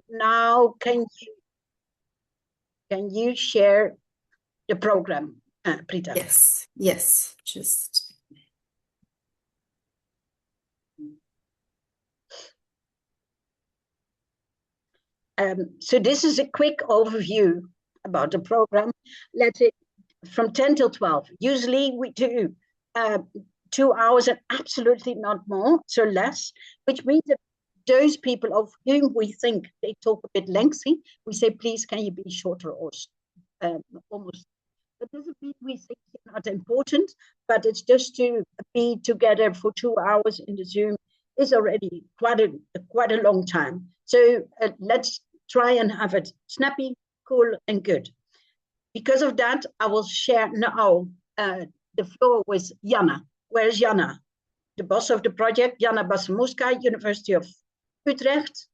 now can you share the program, Prita? Yes, just. So this is a quick overview about the program. Let's say from 10 till 12. Usually we do 2 hours and absolutely not more, so less, which means that those people of whom we think they talk a bit lengthy, we say, please, can you be shorter or almost. That doesn't mean we think it's not important, but it's just to be together for 2 hours in the Zoom is already quite a long time. So let's try and have it snappy, cool, and good. Because of that, I will share now the floor with Jana. Where's Jana? The boss of the project, Jana Basamuska, University of Utrecht.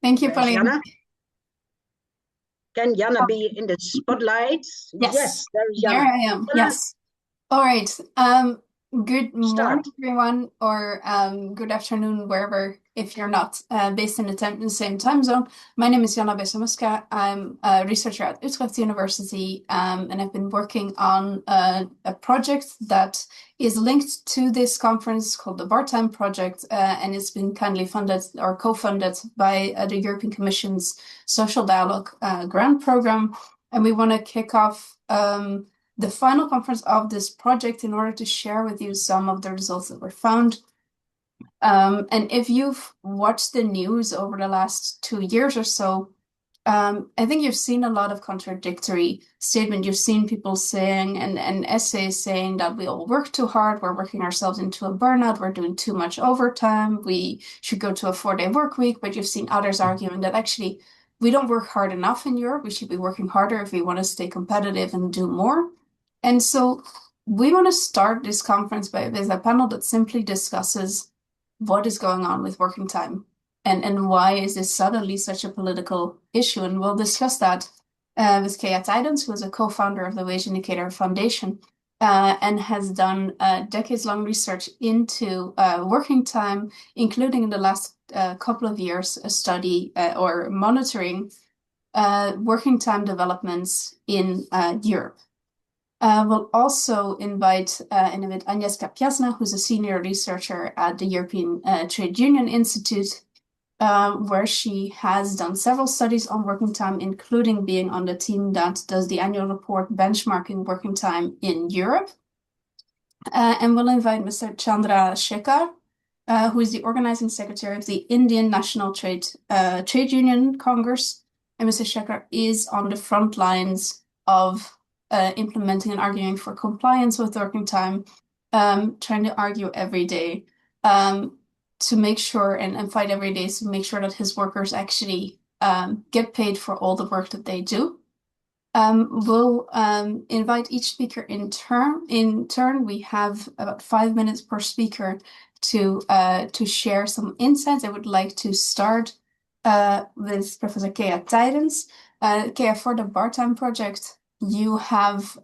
Thank you, Pauline. Jana? Can Jana be in the spotlight? Yes, there's Jana. There I am, Jana? yes. All right. Good morning, everyone, or good afternoon, wherever, if you're not based in the same time zone. My name is Jana Besamuska. I'm a researcher at Utrecht University, and I've been working on a project that is linked to this conference called the Bartime Project, and it's been kindly funded or co-funded by the European Commission's Social Dialogue grant program. And we want to kick off the final conference of this project in order to share with you some of the results that were found. And if you've watched the news over the last 2 years or so, I think you've seen a lot of contradictory statements. You've seen people saying, and essays saying that we all work too hard, we're working ourselves into a burnout, we're doing too much overtime, we should go to a 4-day work week. But you've seen others arguing that actually we don't work hard enough in Europe. We should be working harder if we want to stay competitive and do more. And so we want to start this conference with a panel that simply discusses what is going on with working time and why is this suddenly such a political issue. And we'll discuss that with Kea Tijdens, who is a co-founder of the WageIndicator Foundation and has done decades-long research into working time, including in the last couple of years, a study or monitoring working time developments in Europe. We'll also invite Agnieszka Piasna, who's a senior researcher at the European Trade Union Institute, where she has done several studies on working time, including being on the team that does the annual report benchmarking working time in Europe. And we'll invite Mr. Chandra Shekhar, who is the organizing secretary of the Indian National Trade Union Congress. And Mr. Shekhar is on the front lines of implementing and arguing for compliance with working time, trying to argue every day to make sure and fight every day to make sure that his workers actually get paid for all the work that they do. We'll invite each speaker in turn. We have about 5 minutes per speaker to share some insights. I would like to start with Professor Kea Tijdens. Kea, for the Bartime Project, you have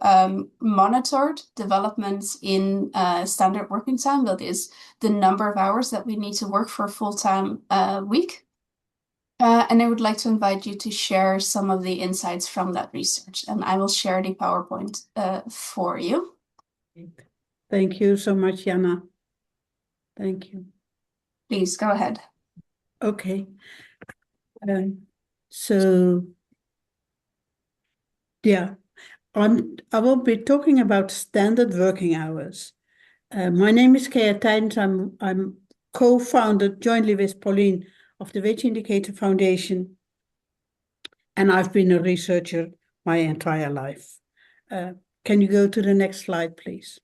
monitored developments in standard working time, that is the number of hours that we need to work for a full-time week. And I would like to invite you to share some of the insights from that research. And I will share the PowerPoint for you. Thank you so much, Jana. Thank you. Please go ahead. Okay. So, yeah. I will be talking about standard working hours. My name is Kea Tijdens. I'm co-founded jointly with Pauline of the WageIndicator Foundation, and I've been a researcher my entire life. Can you go to the next slide, please?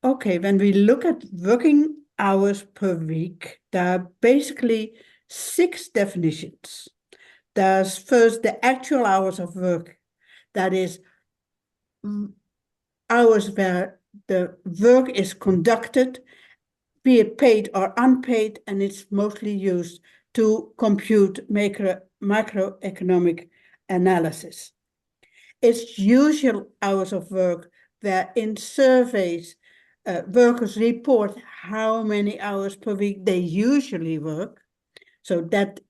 Okay, when we look at working hours per week, there are basically 6 definitions. There's first the actual hours of work, that is hours where the work is conducted, be it paid or unpaid, and it's mostly used to compute macroeconomic analysis. It's usual hours of work where in surveys workers report how many hours per week they usually work. So that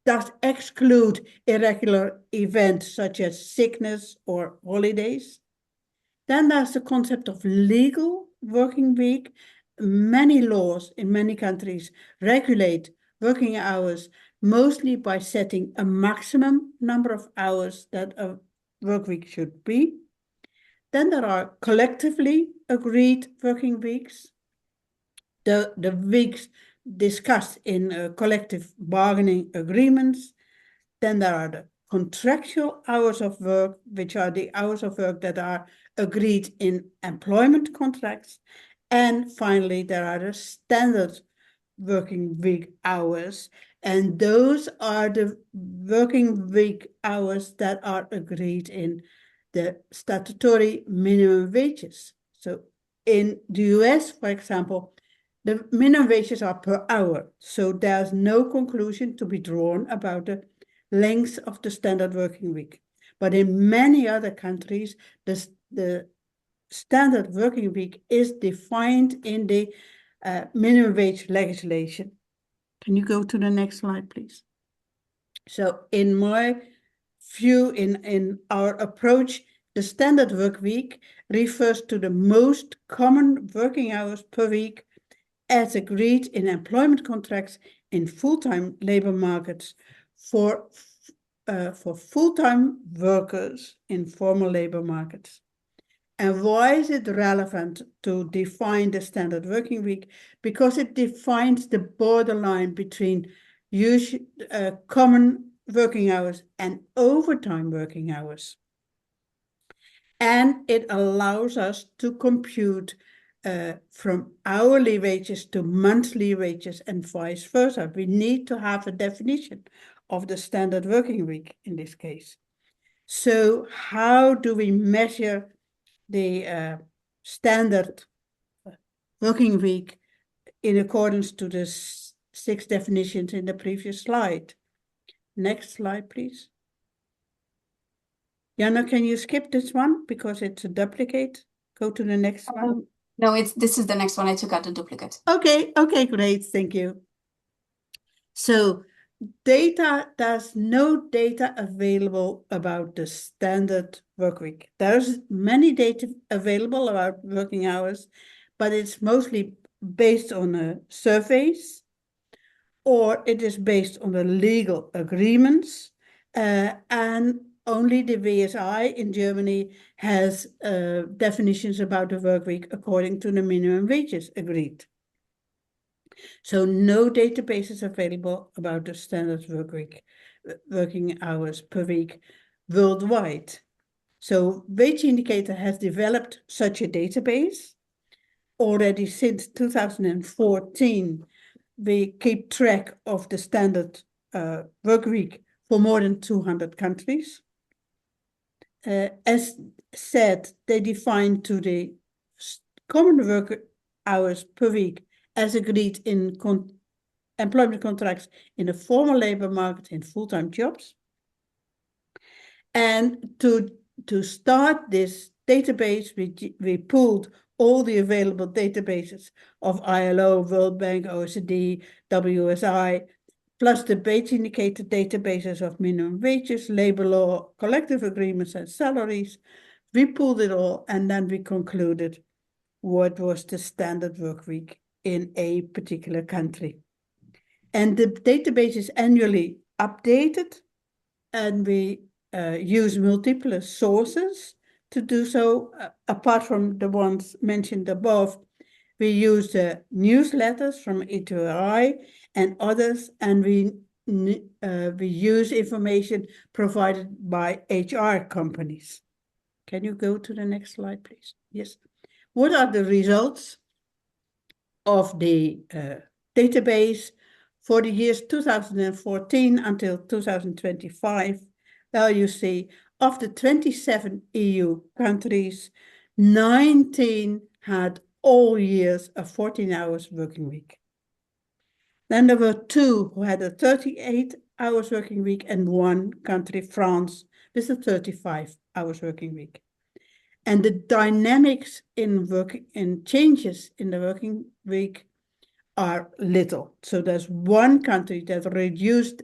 does exclude irregular events such as sickness or holidays. Then there's the concept of legal working week. Many laws in many countries regulate working hours, mostly by setting a maximum number of hours that a work week should be. Then there are collectively agreed working weeks, the weeks discussed in collective bargaining agreements. Then there are the contractual hours of work, which are the hours of work that are agreed in employment contracts. And finally, there are the standard working week hours. And those are the working week hours that are agreed in the statutory minimum wages. So in the US, for example, the minimum wages are per hour. So there's no conclusion to be drawn about the length of the standard working week. But in many other countries, the standard working week is defined in the minimum wage legislation. Can you go to the next slide, please? So in my view, in our approach, the standard work week refers to the most common working hours per week as agreed in employment contracts in full-time labor markets for full-time workers in formal labor markets. And why is it relevant to define the standard working week? Because it defines the borderline between common working hours and overtime working hours. And it allows us to compute from hourly wages to monthly wages and vice versa. We need to have a definition of the standard working week in this case. So how do we measure the standard working week in accordance to the 6 definitions in the previous slide? Next slide, please. Jana, can you skip this one because it's a duplicate? Go to the next one. No, this is the next one. I took out the duplicate. Okay, great, thank you. So there's no data available about the standard work week. There's many data available about working hours, but it's mostly based on surveys, or it is based on the legal agreements, and only the WSI in Germany has definitions about the work week according to the minimum wages agreed. So no database is available about the standard work week, working hours per week worldwide. So WageIndicator has developed such a database. Already since 2014, we keep track of the standard work week for more than 200 countries. As said, they define to the common work hours per week as agreed in employment contracts in the formal labor market in full-time jobs. And to start this database, we pulled all the available databases of ILO, World Bank, OECD, WSI, plus the WageIndicator databases of minimum wages, labor law, collective agreements, and salaries. We pulled it all, and then we concluded what was the standard work week in a particular country. And the database is annually updated, and we use multiple sources to do so. Apart from the ones mentioned above, we use the newsletters from E2RI and others, and we use information provided by HR companies. Can you go to the next slide, please? Yes. What are the results of the database for the years 2014 until 2025? Well, you see, of the 27 EU countries, 19 had all years a 14 hours working week. Then there were 2 who had a 38 hours working week, and 1 country, France, with a 35 hours working week. And the dynamics in changes in the working week are little. So there's one country that reduced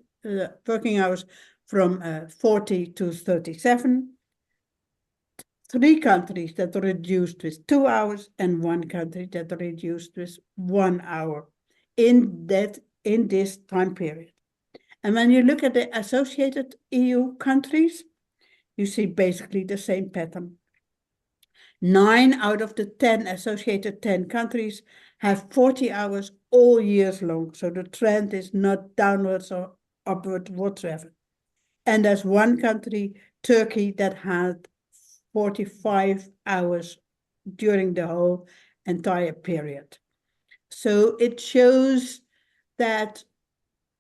working hours from 40 to 37, 3 countries that reduced with 2 hours, and 1 country that reduced with 1 hour in this time period. And when you look at the associated EU countries, you see basically the same pattern. 9 out of the 10 associated 10 countries have 40 hours all years long. So the trend is not downwards or upward whatsoever. And there's one country, Turkey, that had 45 hours during the whole entire period. So it shows that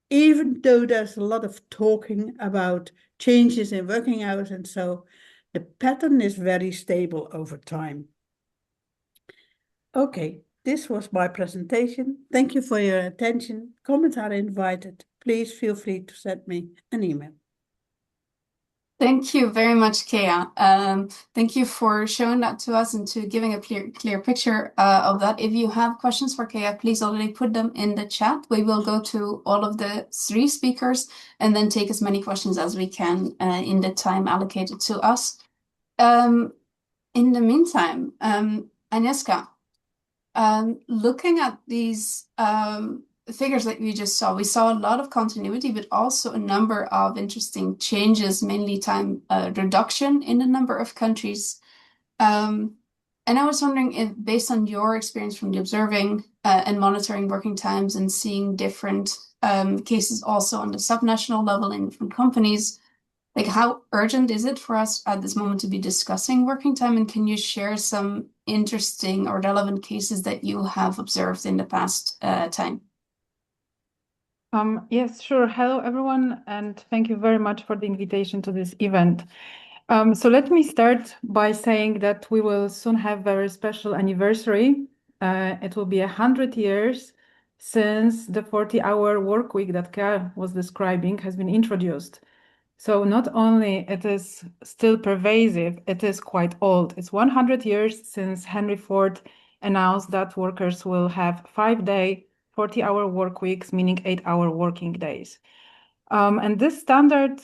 even though there's a lot of talking about changes in working hours and so, the pattern is very stable over time. Okay, this was my presentation. Thank you for your attention. Comments are invited. Please feel free to send me an email. Thank you very much, Kea. Thank you for showing that to us and to giving a clear picture of that. If you have questions for Kea, please already put them in the chat. We will go to all of the 3 speakers and then take as many questions as we can in the time allocated to us. In the meantime, Agnieszka, looking at these figures that we just saw, we saw a lot of continuity, but also a number of interesting changes, mainly time reduction in a number of countries. And I was wondering if, based on your experience from the observing and monitoring working times and seeing different cases also on the subnational level in different companies, like how urgent is it for us at this moment to be discussing working time? And can you share some interesting or relevant cases that you have observed in the past time? Yes, sure. Hello, everyone, and thank you very much for the invitation to this event. So let me start by saying that we will soon have a very special anniversary. It will be 100 years since the 40-hour work week that Kea was describing has been introduced. So not only it is still pervasive, it is quite old. It's 100 years since Henry Ford announced that workers will have 5-day, 40-hour work weeks, meaning 8-hour working days. And this standard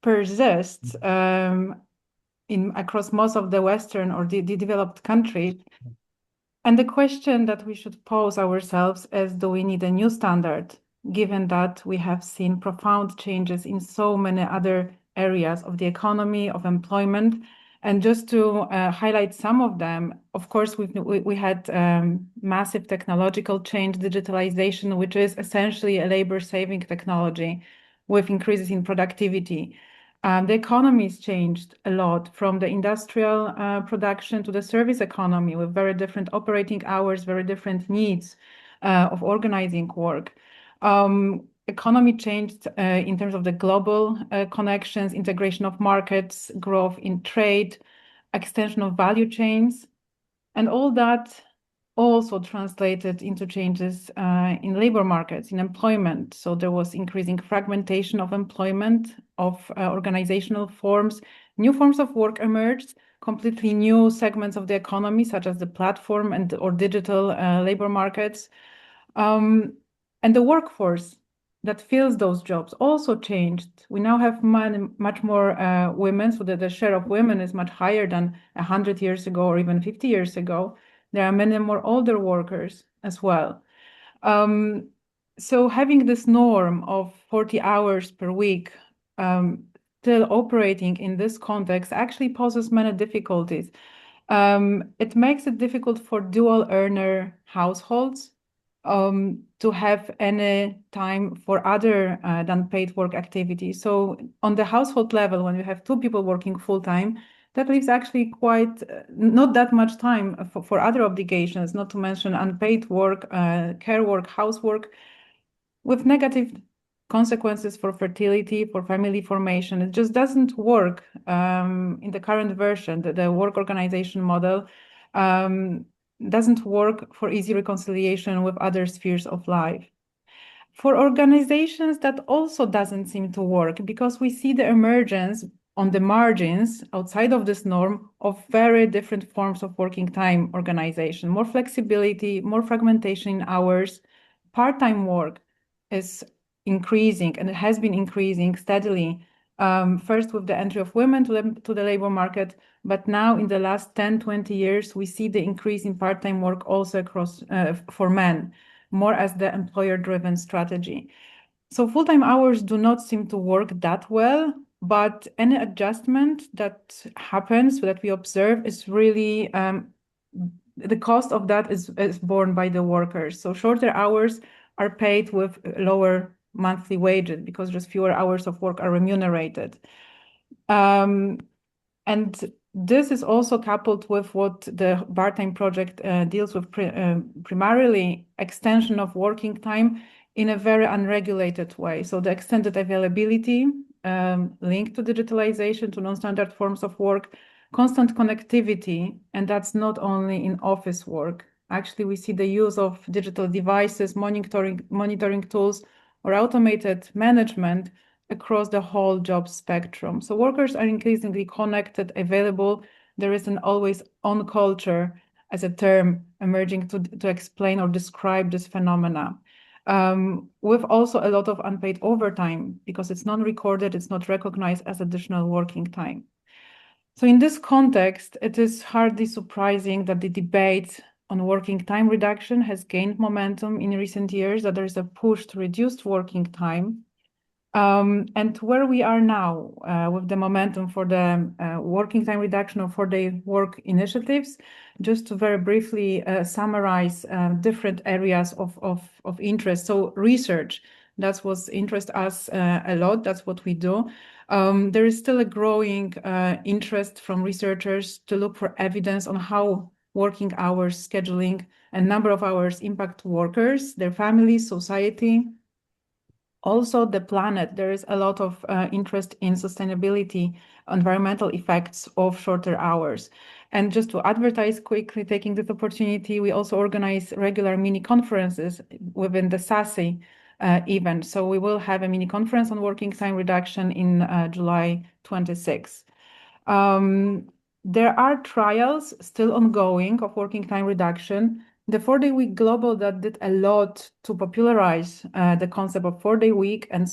persists across most of the Western or the developed countries. And the question that we should pose ourselves is, do we need a new standard, given that we have seen profound changes in so many other areas of the economy, of employment? And just to highlight some of them, of course, we had massive technological change, digitalization, which is essentially a labor-saving technology with increases in productivity. The economies changed a lot, from the industrial production to the service economy, with very different operating hours, very different needs of organizing work. Economy changed in terms of the global connections, integration of markets, growth in trade, extension of value chains, and all that also translated into changes in labor markets, in employment. So there was increasing fragmentation of employment, of organizational forms. New forms of work emerged, completely new segments of the economy, such as the platform or digital labor markets. And the workforce that fills those jobs also changed. We now have much more women, so that the share of women is much higher than 100 years ago or even 50 years ago. There are many more older workers as well. So having this norm of 40 hours per week still operating in this context actually poses many difficulties. It makes it difficult for dual earner households to have any time for other than paid work activities. So on the household level, when you have 2 people working full-time, that leaves actually quite not that much time for other obligations, not to mention unpaid work, care work, housework, with negative consequences for fertility, for family formation. It just doesn't work in the current version. The work organization model doesn't work for easy reconciliation with other spheres of life. For organizations, that also doesn't seem to work, because we see the emergence on the margins, outside of this norm, of very different forms of working time organization, more flexibility, more fragmentation in hours. Part-time work is increasing, and it has been increasing steadily, first with the entry of women to the labor market, but now in the last 10, 20 years, we see the increase in part-time work also across for men, more as the employer-driven strategy. So full-time hours do not seem to work that well, but any adjustment that happens, that we observe, is really, the cost of that is borne by the workers. So shorter hours are paid with lower monthly wages because just fewer hours of work are remunerated. And this is also coupled with what the Bartime Project deals with, primarily extension of working time in a very unregulated way. So the extended availability linked to digitalization, to non-standard forms of work, constant connectivity, and that's not only in office work. Actually, we see the use of digital devices, monitoring tools, or automated management across the whole job spectrum. So workers are increasingly connected, available. There is an always-on culture as a term emerging to explain or describe this phenomena. With also a lot of unpaid overtime because it's non-recorded, it's not recognized as additional working time. So in this context, it is hardly surprising that the debate on working time reduction has gained momentum in recent years, that there is a push to reduce working time. And where we are now with the momentum for the working time reduction or 4-day work initiatives, just to very briefly summarize different areas of interest. So research, that's what interests us a lot, that's what we do. There is still a growing interest from researchers to look for evidence on how working hours, scheduling, and number of hours impact workers, their families, society. Also, the planet. There is a lot of interest in sustainability, environmental effects of shorter hours. And just to advertise quickly, taking this opportunity, we also organize regular mini conferences within the SASE event. So we will have a mini conference on working time reduction in July 26. There are trials still ongoing of working time reduction. The 4-day week global that did a lot to popularize the concept of 4-day week and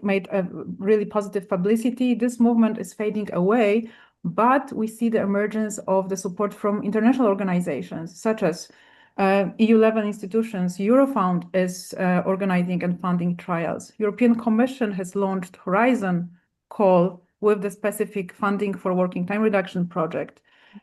made a really positive publicity. This movement is fading away, but we see the emergence of the support from international organizations such as EU-level institutions. Eurofound is organizing and funding trials. European Commission has launched Horizon call with the specific funding for working time reduction project.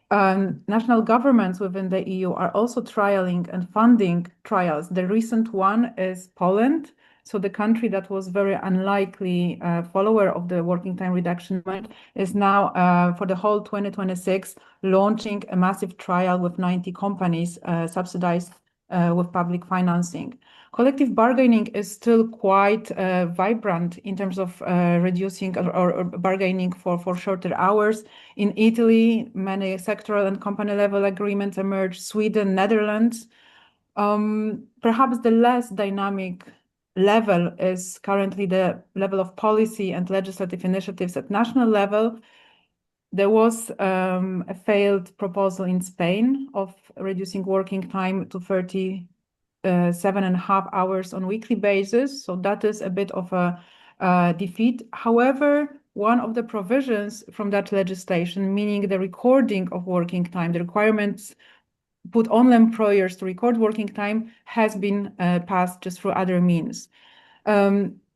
National governments within the EU are also trialing and funding trials. The recent one is Poland. So the country that was very unlikely follower of the working time reduction movement is now, for the whole 2026, launching a massive trial with 90 companies subsidized with public financing. Collective bargaining is still quite vibrant in terms of reducing or bargaining for shorter hours. In Italy, many sectoral and company level agreements emerge. Sweden, Netherlands. Perhaps the less dynamic level is currently the level of policy and legislative initiatives at national level. There was a failed proposal in Spain of reducing working time to 37.5 hours on a weekly basis. So that is a bit of a defeat. However, one of the provisions from that legislation, meaning the recording of working time, the requirements put on employers to record working time, has been passed just through other means.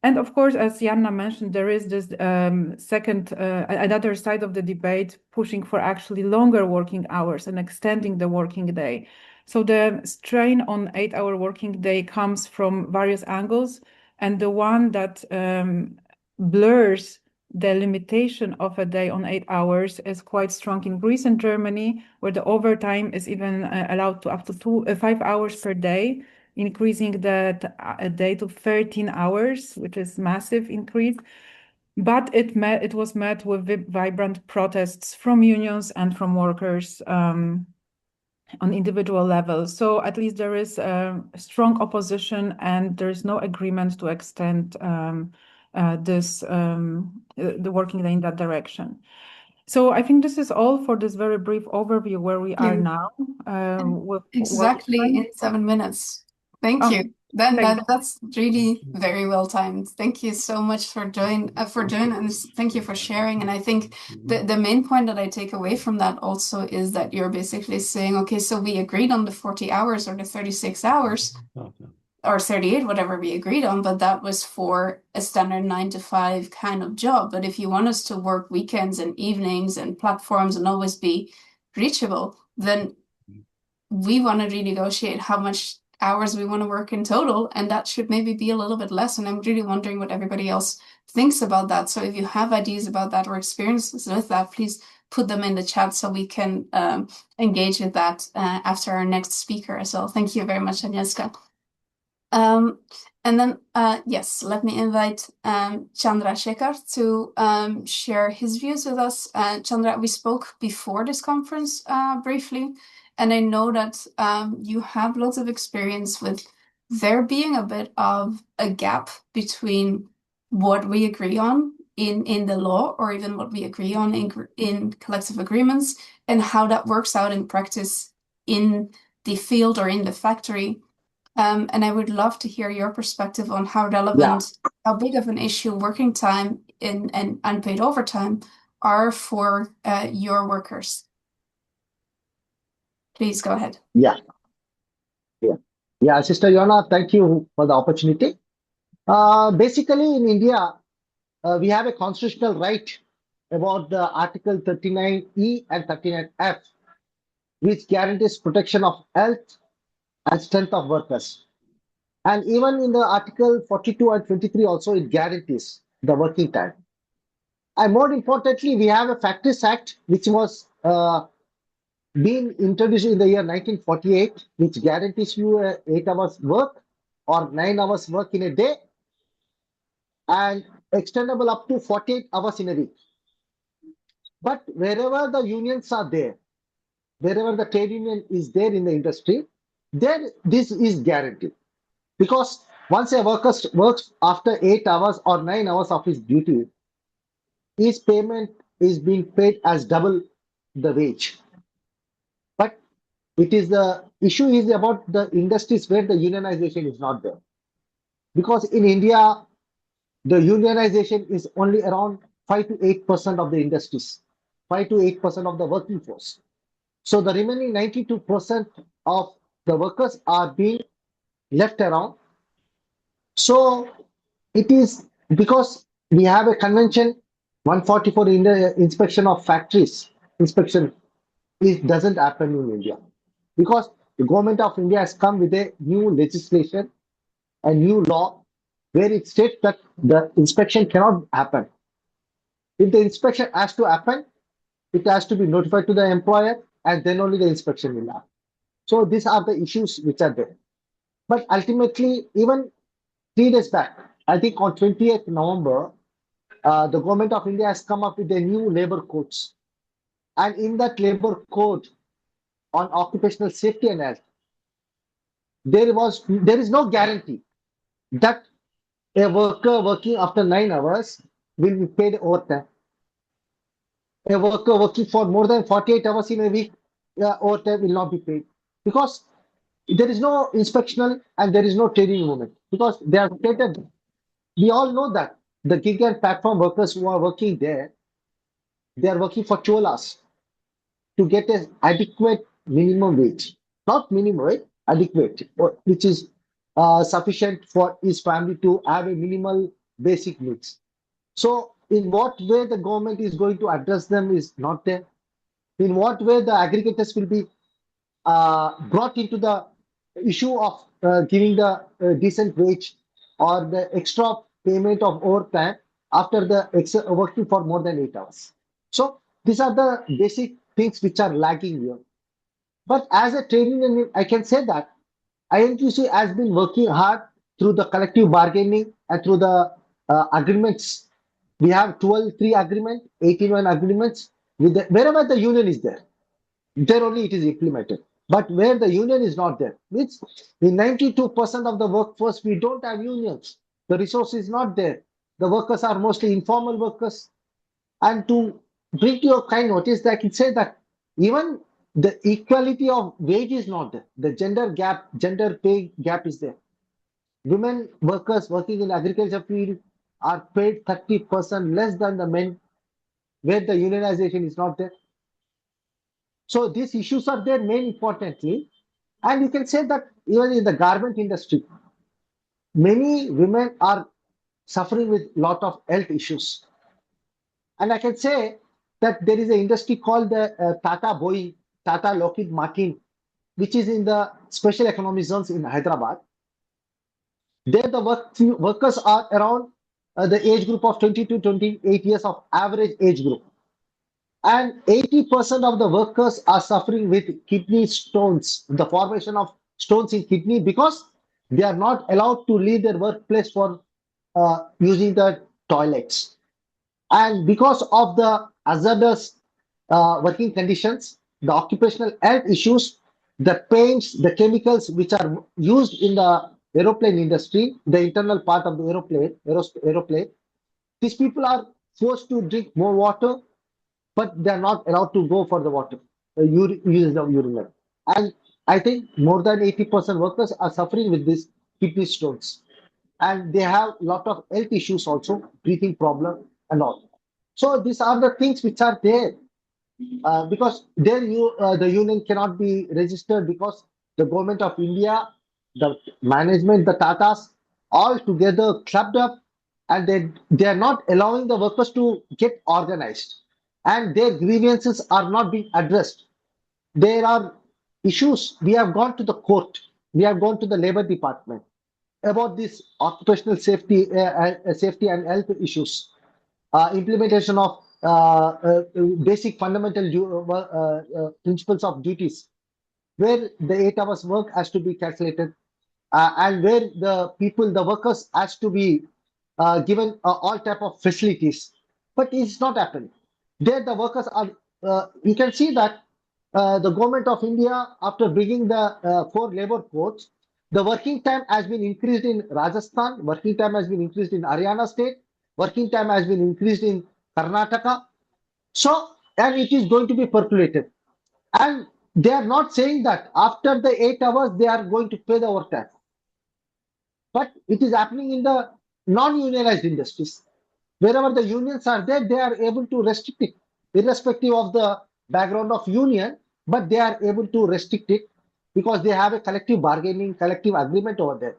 And of course, as Janna mentioned, there is this another side of the debate pushing for actually longer working hours and extending the working day. So the strain on 8-hour working day comes from various angles, and the one that blurs the limitation of a day on 8 hours is quite strong in Greece and Germany, where the overtime is even allowed to up to 5 hours per day, increasing the day to 13 hours, which is massive increase. But it was met with vibrant protests from unions and from workers on individual levels. So at least there is strong opposition, and there is no agreement to extend the working in that direction. So I think this is all for this very brief overview where we are now. Exactly in 7 minutes. Thank you. That's really very well timed. Thank you so much for doing and thank you for sharing. And I think the main point that I take away from that also is that you're basically saying, okay, so we agreed on the 40 hours or the 36 hours or 38, whatever we agreed on, but that was for a standard 9 to 5 kind of job. But if you want us to work weekends and evenings and platforms and always be reachable, then we want to renegotiate how much hours we want to work in total, and that should maybe be a little bit less. And I'm really wondering what everybody else thinks about that. So if you have ideas about that or experiences with that, please put them in the chat so we can engage with that after our next speaker as well. Thank you very much, Agnieszka. And then, yes, let me invite Chandra Shekhar to share his views with us. Chandra, we spoke before this conference briefly, and I know that you have lots of experience with there being a bit of a gap between what we agree on in the law, or even what we agree on in collective agreements, and how that works out in practice in the field or in the factory. And I would love to hear your perspective on how relevant, how big of an issue working time and unpaid overtime are for your workers. Please go ahead. Yeah, Sister Yona, thank you for the opportunity. Basically, in India, we have a constitutional right about the Article 39E and 39F, which guarantees protection of health and strength of workers. And even in the Article 42 and 23 also, it guarantees the working time. And more importantly, we have a Factories Act, which was being introduced in the year 1948, which guarantees you 8 hours work or 9 hours work in a day and extendable up to 48 hours in a week. But wherever the unions are there, wherever the trade union is there in the industry, there this is guaranteed. Because once a worker works after 8 hours or 9 hours of his duty, his payment is being paid as double the wage. But it is the issue is about the industries where the unionization is not there. Because in India, the unionization is only around 5 to 8% of the industries, 5 to 8% of the working force. So the remaining 92% of the workers are being left around. So it is because we have a convention 144 in the inspection of factories inspection. It doesn't happen in India because the government of India has come with a new legislation, a new law where it states that the inspection cannot happen. If the inspection has to happen, it has to be notified to the employer and then only the inspection will happen. So these are the issues which are there. But ultimately, even 3 days back, I think on 20th November, the government of India has come up with a new labor codes. And in that labor code on occupational safety and health, there is no guarantee that a worker working after 9 hours will be paid overtime. A worker working for more than 48 hours in a week, overtime will not be paid because there is no inspectional and there is no training movement because they are stated. We all know that the gig and platform workers who are working there, they are working for 12 hours to get an adequate minimum wage, not minimum wage, adequate, which is sufficient for his family to have a minimal basic needs. So in what way the government is going to address them is not there. In what way the aggregators will be brought into the issue of giving the decent wage or the extra payment of overtime after the working for more than 8 hours. So these are the basic things which are lacking here. But as a trade union, I can say that INTUC has been working hard through the collective bargaining and through the agreements. We have 12-3 agreement, 18-1 agreements. Wherever the union is there only it is implemented. But where the union is not there, which in 92% of the workforce, we don't have unions. The resource is not there. The workers are mostly informal workers. And to bring to your kind notice, I can say that even the equality of wage is not there. The gender pay gap is there. Women workers working in agriculture field are paid 30% less than the men, where the unionization is not there. So these issues are there main importantly. And you can say that even in the garment industry, many women are suffering with lot of health issues. And I can say that there is an industry called the Tata Boeing, Tata Lockheed Martin, which is in the special economic zones in Hyderabad. There the workers are around the age group of 20 to 28 years of average age group. And 80% of the workers are suffering with kidney stones, the formation of stones in kidney, because they are not allowed to leave their workplace for using the toilets. And because of the hazardous working conditions, the occupational health issues, the paints, the chemicals which are used in the aeroplane industry, the internal part of the aeroplane, these people are forced to drink more water, but they are not allowed to go for the water, use of urinal. And I think more than 80% workers are suffering with these kidney stones. And they have a lot of health issues also, breathing problem and all. So these are the things which are there. Because there the union cannot be registered because the government of India, the management, the Tatas, all together clubbed up, and they are not allowing the workers to get organized, and their grievances are not being addressed. There are issues. We have gone to the court. We have gone to the labor department about this occupational safety and health issues, implementation of basic fundamental principles of duties, where the 8 hours work has to be calculated, and where the workers has to be given all type of facilities. But it's not happening. There the workers are, you can see that the government of India, after bringing the 4 labor codes, the working time has been increased in Rajasthan, working time has been increased in Haryana state, working time has been increased in Karnataka. So, and it is going to be percolated. And they are not saying that after the 8 hours, they are going to pay the overtime. But it is happening in the non-unionized industries. Wherever the unions are there, they are able to restrict it, irrespective of the background of union, but they are able to restrict it because they have a collective bargaining, collective agreement over there.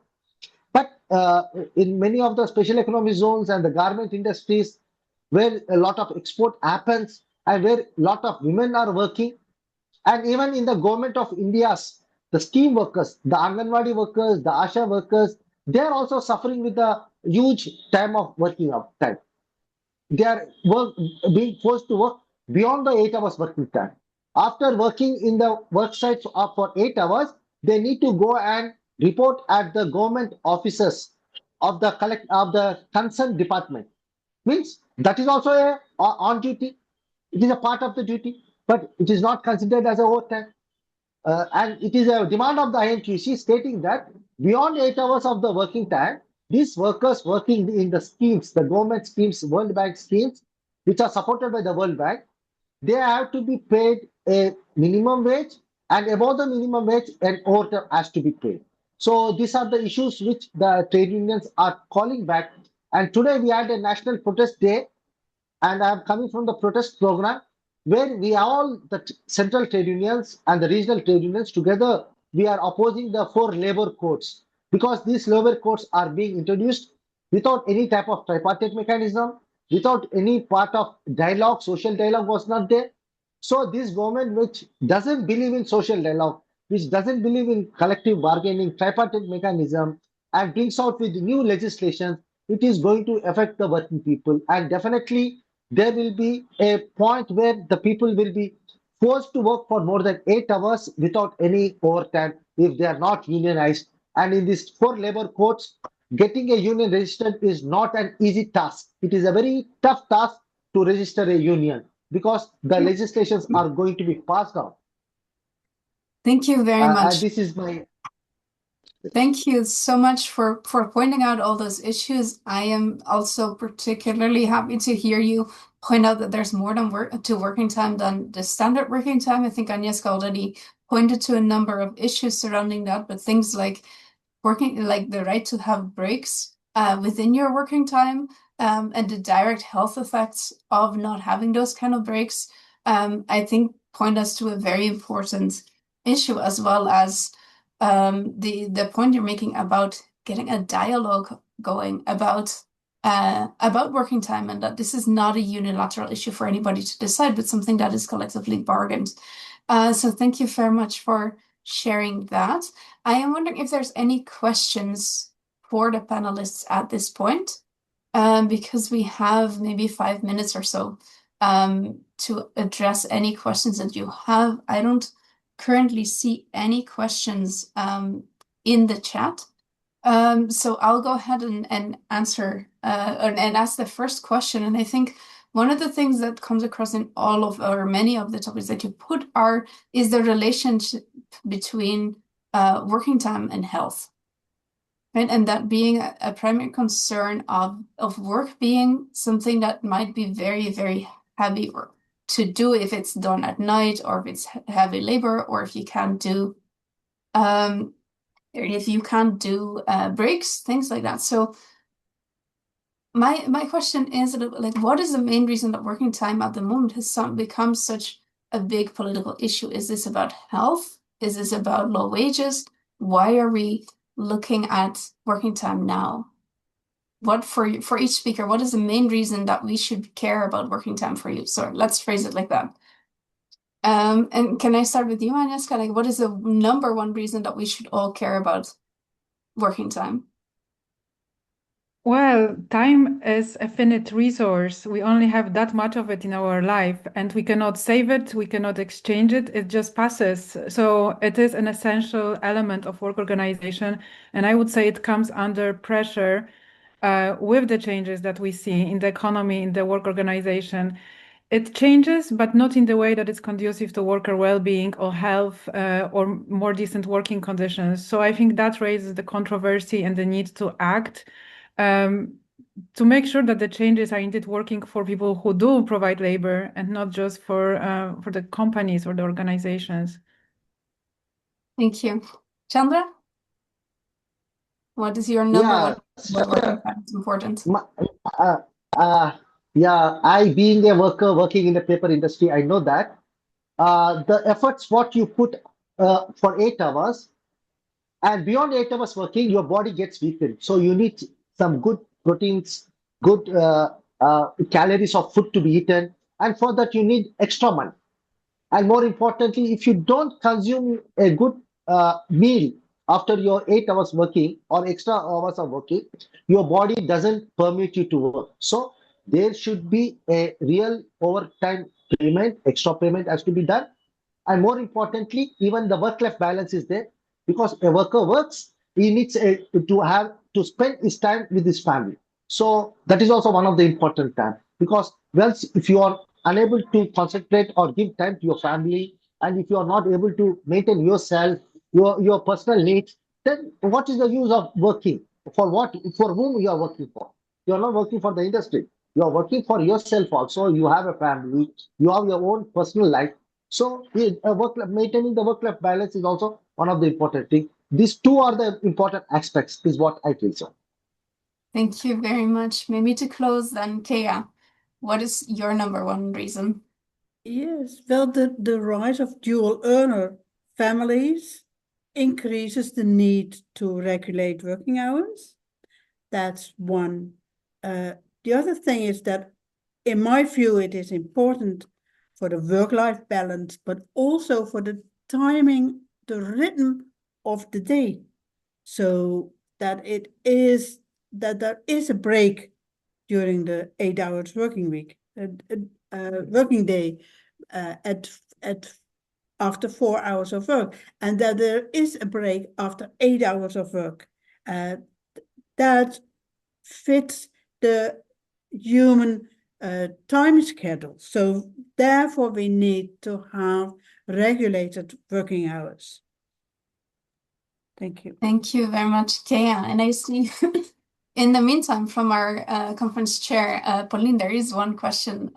But in many of the special economic zones and the garment industries, where a lot of export happens and where a lot of women are working, and even in the government of India's, the scheme workers, the Anganwadi workers, the Asha workers, they are also suffering with the huge time of working time. They are being forced to work beyond the 8 hours working time. After working in the work sites for 8 hours, they need to go and report at the government offices of the concerned department. Means that is also on duty. It is a part of the duty, but it is not considered as a overtime. And it is a demand of the INTUC stating that beyond 8 hours of the working time, these workers working in the schemes, the government schemes, World Bank schemes, which are supported by the World Bank, they have to be paid a minimum wage, and above the minimum wage, an overtime has to be paid. So these are the issues which the trade unions are calling back. And today we had a national protest day, and I'm coming from the protest program, where we all, the central trade unions and the regional trade unions together, we are opposing the 4 labor codes, because these labor codes are being introduced without any type of tripartite mechanism, without any part of dialogue. Social dialogue was not there. So this government, which doesn't believe in social dialogue, which doesn't believe in collective bargaining, tripartite mechanism, and brings out with new legislation, it is going to affect the working people. And definitely there will be a point where the people will be forced to work for more than 8 hours without any overtime if they are not unionized. And in these 4 labor codes, getting a union registered is not an easy task. It is a very tough task to register a union, because the legislations are going to be passed on. Thank you very much. This is my... Thank you so much for pointing out all those issues. I am also particularly happy to hear you point out that there's more than working time than the standard working time. I think Agnieszka already pointed to a number of issues surrounding that, but things like the right to have breaks within your working time, and the direct health effects of not having those kind of breaks, I think point us to a very important issue, as well as the point you're making about getting a dialogue going about working time, and that this is not a unilateral issue for anybody to decide, but something that is collectively bargained. So thank you very much for sharing that. I am wondering if there's any questions for the panelists at this point, because we have maybe 5 minutes or so to address any questions that you have. I don't currently see any questions in the chat. So I'll go ahead and answer and ask the first question. And I think one of the things that comes across in all of or many of the topics that you put is the relationship between working time and health, right? And that being a primary concern of work being something that might be very, very heavy work to do if it's done at night, or if it's heavy labor, or if you can't do breaks, things like that. So my question is, like, what is the main reason that working time at the moment has become such a big political issue? Is this about health? Is this about low wages? Why are we looking at working time now? What for each speaker, what is the main reason that we should care about working time for you? So let's phrase it like that. And can I start with you, Agnieszka? Like, what is the number one reason that we should all care about working time? Well, time is a finite resource. We only have that much of it in our life, and we cannot save it, we cannot exchange it, it just passes. So it is an essential element of work organization, and I would say it comes under pressure with the changes that we see in the economy, in the work organization. It changes, but not in the way that it's conducive to worker well-being or health or more decent working conditions. So I think that raises the controversy and the need to act to make sure that the changes are indeed working for people who do provide labor, and not just for the companies or the organizations. Thank you. Chandra? What is your number one why working time is important? I being a worker working in the paper industry, I know that the efforts what you put for 8 hours, and beyond 8 hours working, your body gets weakened. So you need some good proteins, good calories of food to be eaten, and for that you need extra money. And more importantly, if you don't consume a good meal after your 8 hours working or extra hours of working, your body doesn't permit you to work. So there should be a real overtime payment, extra payment has to be done. And more importantly, even the work-life balance is there, because a worker works, he needs to spend his time with his family. So that is also one of the important time, because once if you are unable to concentrate or give time to your family, and if you are not able to maintain yourself, your personal needs, then what is the use of working? For what? For whom you are working for? You are not working for the industry. You are working for yourself also. You have a family. You have your own personal life. So maintaining the work-life balance is also one of the important things. These two are the important aspects, is what I feel so. Thank you very much. Maybe to close then, Kea, what is your number one reason? Yes, well, the rise of dual earner families increases the need to regulate working hours. That's one. The other thing is that, in my view, it is important for the work-life balance, but also for the timing, the rhythm of the day, so that there is a break during the 8 hours working week, working day, at after 4 hours of work, and that there is a break after 8 hours of work. That fits the human time schedule. So therefore we need to have regulated working hours. Thank you. Thank you very much, Kea. And I see in the meantime, from our conference chair, Pauline, there is one question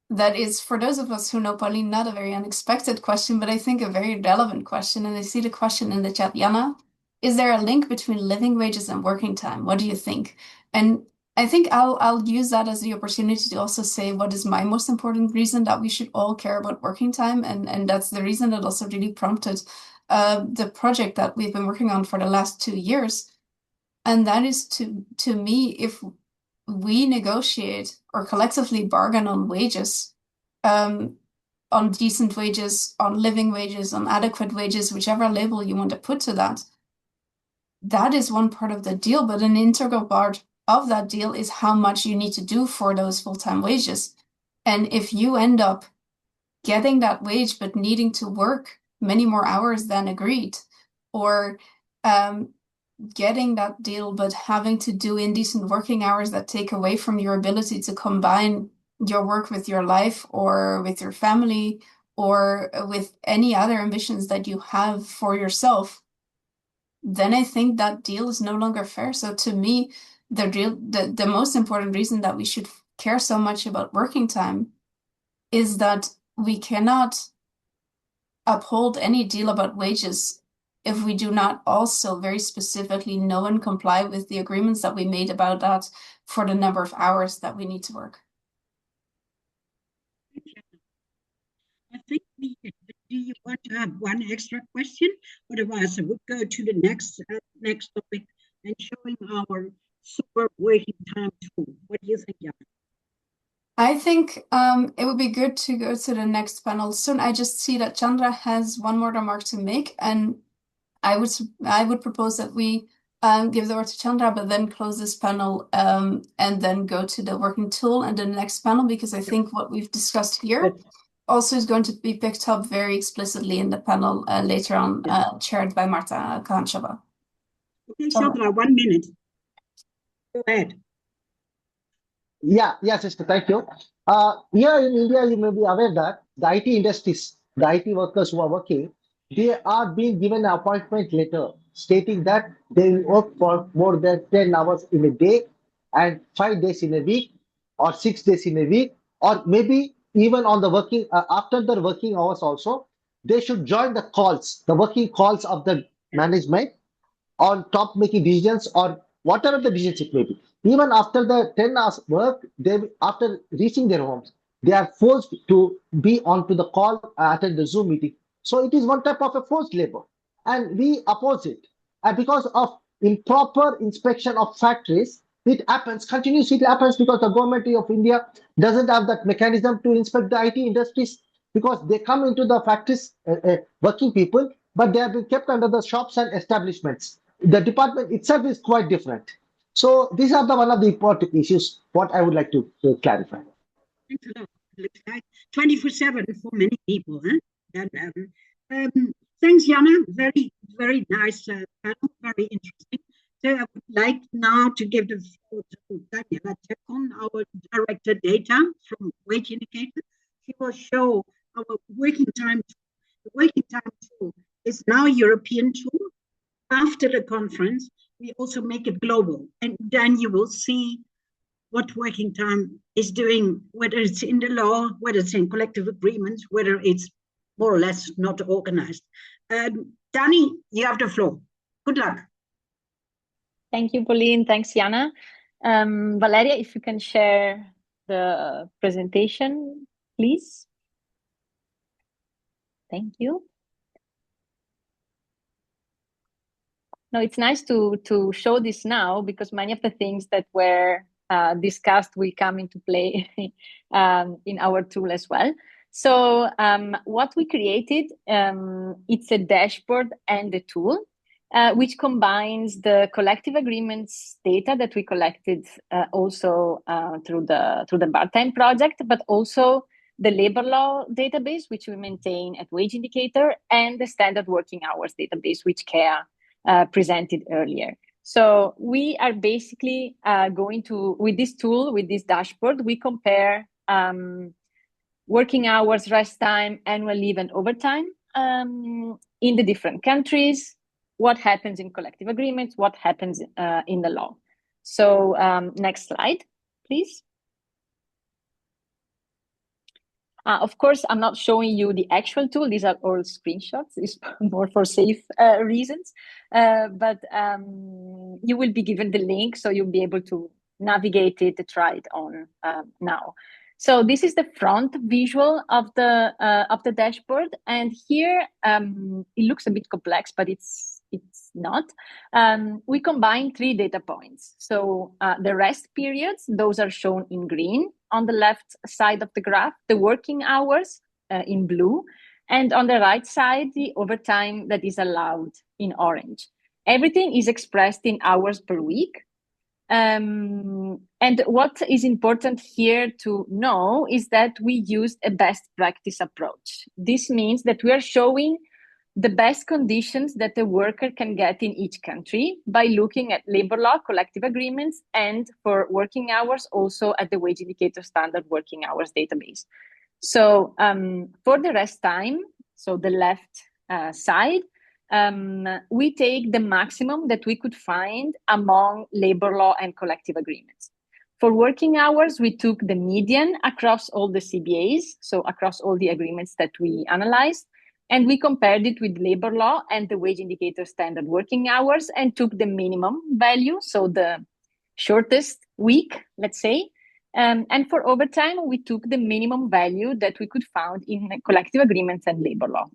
that is, for those of us who know Pauline, not a very unexpected question, but I think a very relevant question. And I see the question in the chat. Jana, is there a link between living wages and working time? What do you think? And I think I'll use that as the opportunity to also say what is my most important reason that we should all care about working time. And that's the reason that also really prompted the project that we've been working on for the last 2 years. And that is to me, if we negotiate or collectively bargain on wages, on decent wages, on living wages, on adequate wages, whichever label you want to put to that, that is one part of the deal. But an integral part of that deal is how much you need to do for those full-time wages. And if you end up getting that wage but needing to work many more hours than agreed, or getting that deal but having to do indecent working hours that take away from your ability to combine your work with your life or with your family or with any other ambitions that you have for yourself, then I think that deal is no longer fair. So to me, the most important reason that we should care so much about working time is that we cannot uphold any deal about wages if we do not also very specifically know and comply with the agreements that we made about that for the number of hours that we need to work. I think do you want to have one extra question? Otherwise, I would go to the next topic and showing our super working time tool. What do you think, Jan? I think it would be good to go to the next panel soon. I just see that Chandra has one more remark to make, and I would propose that we give the word to Chandra, but then close this panel and then go to the working tool and the next panel, because I think what we've discussed here also is going to be picked up very explicitly in the panel later on, chaired by Marta Kanchava. Okay, Chandra, 1 minute. Go ahead. Yeah, sister, thank you. Here in India, you may be aware that the IT industries, the IT workers who are working, they are being given an appointment letter stating that they will work for more than 10 hours in a day and 5 days in a week or 6 days in a week, or maybe even on the working, after their working hours also, they should join the calls, the working calls of the management on top making decisions or whatever the decisions it may be. Even after the 10 hours work, after reaching their homes, they are forced to be onto the call, attend the Zoom meeting. So it is one type of a forced labor, and we oppose it. And because of improper inspection of factories, it happens continuously. It happens because the government of India doesn't have that mechanism to inspect the IT industries, because they come into the factories, working people, but they have been kept under the shops and establishments. The department itself is quite different. So these are one of the important issues what I would like to clarify. Thanks a lot. Looks like 24/7 for many people, huh? Thanks, Jana. Very, very nice panel. Very interesting. So I would like now to give the floor to Daniela Tekon, our director data from WageIndicator. She will show our working time tool. The working time tool is now a European tool. After the conference, we also make it global, and then you will see what working time is doing, whether it's in the law, whether it's in collective agreements, whether it's more or less not organized. Dani, you have the floor. Good luck. Thank you, Pauline. Thanks, Jana. Valeria, if you can share the presentation, please. Thank you. No, it's nice to show this now, because many of the things that were discussed will come into play in our tool as well. So what we created, it's a dashboard and a tool, which combines the collective agreements data that we collected also through the Bartime Project, but also the labor law database, which we maintain at WageIndicator, and the standard working hours database, which Kea presented earlier. So we are basically going to, with this tool, with this dashboard, we compare working hours, rest time, annual leave, and overtime in the different countries. what happens in collective agreements, what happens in the law. So next slide, please. Of course, I'm not showing you the actual tool. These are all screenshots. It's more for safe reasons. But you will be given the link, so you'll be able to navigate it, try it on now. So this is the front visual of the dashboard, and here it looks a bit complex, but it's not. We combine 3 data points. So the rest periods, those are shown in green on the left side of the graph, the working hours in blue, and on the right side, the overtime that is allowed in orange. Everything is expressed in hours per week. And what is important here to know is that we used a best practice approach. This means that we are showing the best conditions that a worker can get in each country by looking at labor law, collective agreements, and for working hours, also at the Wage Indicator Standard Working Hours database. So for the rest time, so the left side, we take the maximum that we could find among labor law and collective agreements. For working hours, we took the median across all the CBAs, so across all the agreements that we analyzed, and we compared it with labor law and the Wage Indicator Standard Working Hours and took the minimum value, so the shortest week, let's say. And for overtime, we took the minimum value that we could find in collective agreements and labor law.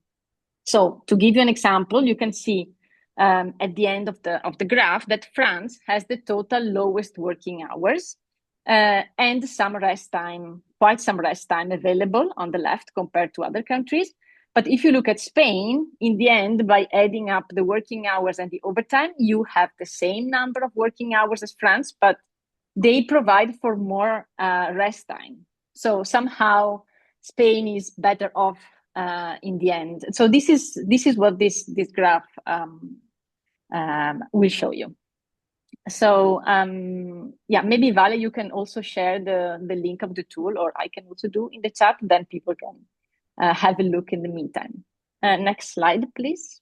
So to give you an example, you can see at the end of the graph that France has the total lowest working hours and some rest time, quite some rest time available on the left compared to other countries. But if you look at Spain, in the end, by adding up the working hours and the overtime, you have the same number of working hours as France, but they provide for more rest time. So somehow Spain is better off in the end. So this is what this graph will show you. So yeah, maybe Vale, you can also share the link of the tool, or I can also do in the chat, then people can have a look in the meantime. Next slide, please.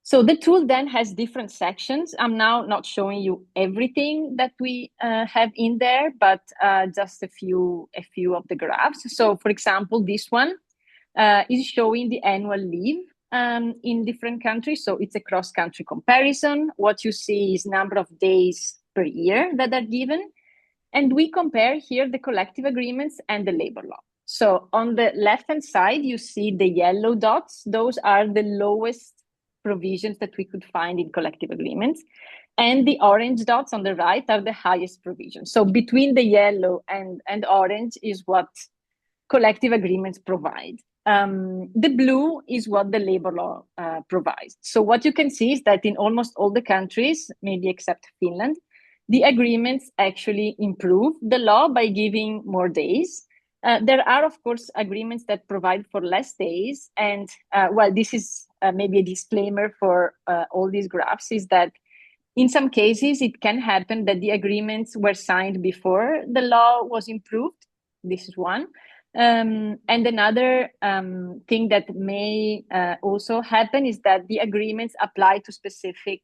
So the tool then has different sections. I'm now not showing you everything that we have in there, but just a few of the graphs. So for example, this one is showing the annual leave in different countries. So it's a cross-country comparison. What you see is number of days per year that are given. And we compare here the collective agreements and the labor law. So on the left-hand side, you see the yellow dots. Those are the lowest provisions that we could find in collective agreements. And the orange dots on the right are the highest provisions. So between the yellow and orange is what collective agreements provide. The blue is what the labor law provides. So what you can see is that in almost all the countries, maybe except Finland, the agreements actually improve the law by giving more days. There are, of course, agreements that provide for less days. And well, this is maybe a disclaimer for all these graphs, is that in some cases, it can happen that the agreements were signed before the law was improved. This is one. And another thing that may also happen is that the agreements apply to specific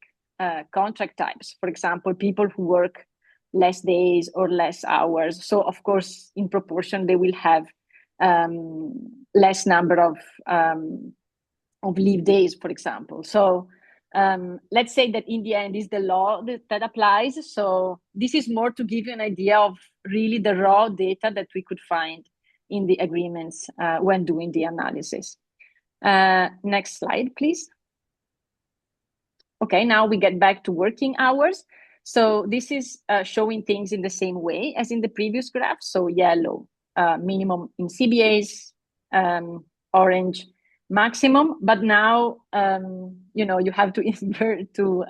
contract types. For example, people who work less days or less hours. So of course, in proportion, they will have less number of leave days, for example. So let's say that in the end is the law that applies. So this is more to give you an idea of really the raw data that we could find in the agreements when doing the analysis. Next slide, please. Okay, now we get back to working hours. So this is showing things in the same way as in the previous graph. So yellow, minimum in CBAs, orange, maximum. But now, you know, you have to invert to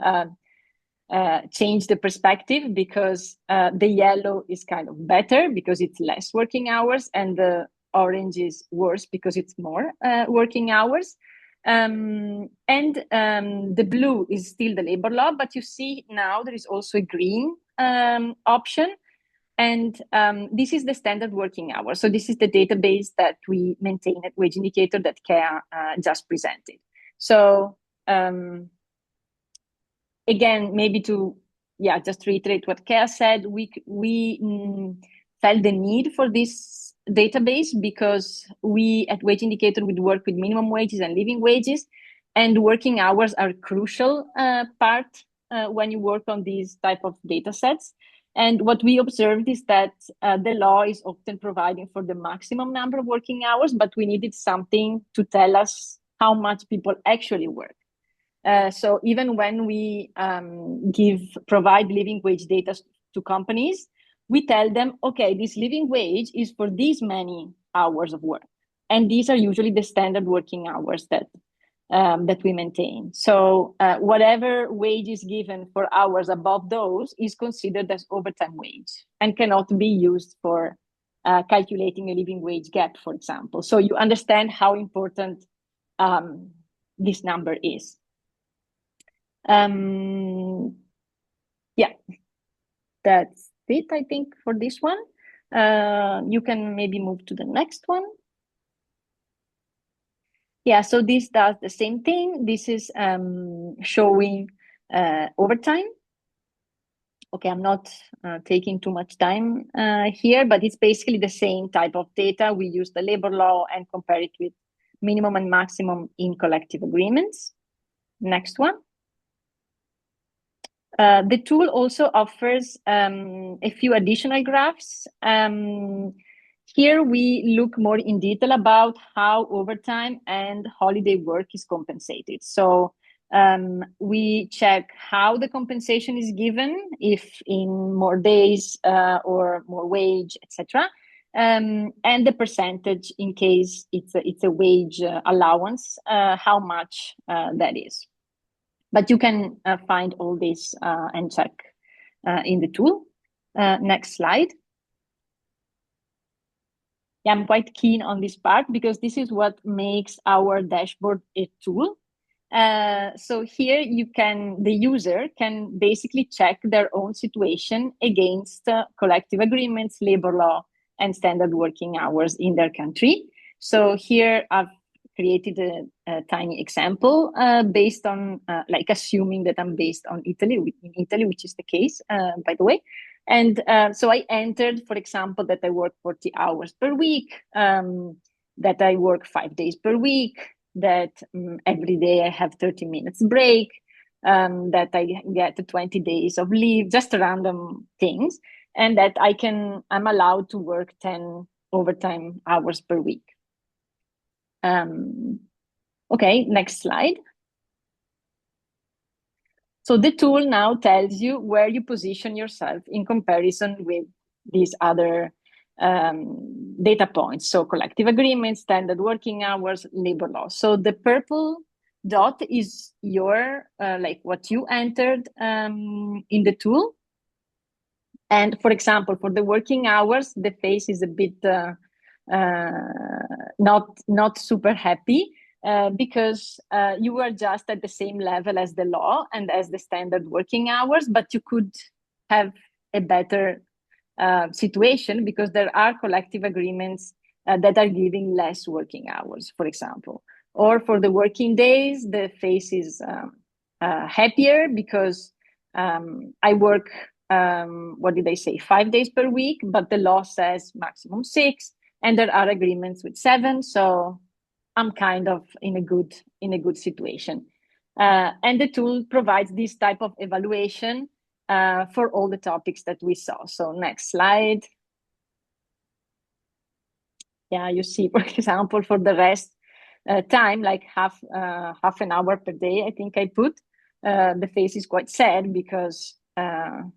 change the perspective, because the yellow is kind of better because it's less working hours, and the orange is worse because it's more working hours. And the blue is still the labor law, but you see now there is also a green option. And this is the standard working hour. So this is the database that we maintain at Wage Indicator that Kea just presented. So again, maybe to just reiterate what Kea said, we felt the need for this database because we at WageIndicator would work with minimum wages and living wages, and working hours are crucial part when you work on these type of data sets. And what we observed is that the law is often providing for the maximum number of working hours, but we needed something to tell us how much people actually work. So even when we provide living wage data to companies, we tell them, okay, this living wage is for these many hours of work. And these are usually the standard working hours that we maintain. So whatever wage is given for hours above those is considered as overtime wage and cannot be used for calculating a living wage gap, for example. So you understand how important this number is. Yeah, that's it, I think, for this one. You can maybe move to the next one. Yeah, so this does the same thing. This is showing overtime. Okay, I'm not taking too much time here, but it's basically the same type of data. We use the labor law and compare it with minimum and maximum in collective agreements. Next one. The tool also offers a few additional graphs. Here we look more in detail about how overtime and holiday work is compensated. So we check how the compensation is given, if in more days or more wage, etc. And the percentage in case it's a wage allowance, how much that is. But you can find all this and check in the tool. Next slide. Yeah, I'm quite keen on this part because this is what makes our dashboard a tool. So here the user can basically check their own situation against collective agreements, labor law, and standard working hours in their country. So here I've created a tiny example based on, like assuming that I'm based on Italy, which is the case, by the way. And so I entered, for example, that I work 40 hours per week, that I work 5 days per week, that every day I have 30 minutes break, that I get 20 days of leave, just random things, and that I'm allowed to work 10 overtime hours per week. Okay, next slide. So the tool now tells you where you position yourself in comparison with these other data points. So collective agreements, standard working hours, labor law. So the purple dot is your, like what you entered in the tool. And for example, for the working hours, the face is a bit not super happy because you were just at the same level as the law and as the standard working hours, but you could have a better situation because there are collective agreements that are giving less working hours, for example. Or for the working days, the face is happier because I work, what did I say, 5 days per week, but the law says maximum 6, and there are agreements with 7, so I'm kind of in a good situation. And the tool provides this type of evaluation for all the topics that we saw. So next slide. Yeah, you see, for example, for the rest time, like half an hour per day, I think I put, the face is quite sad because, some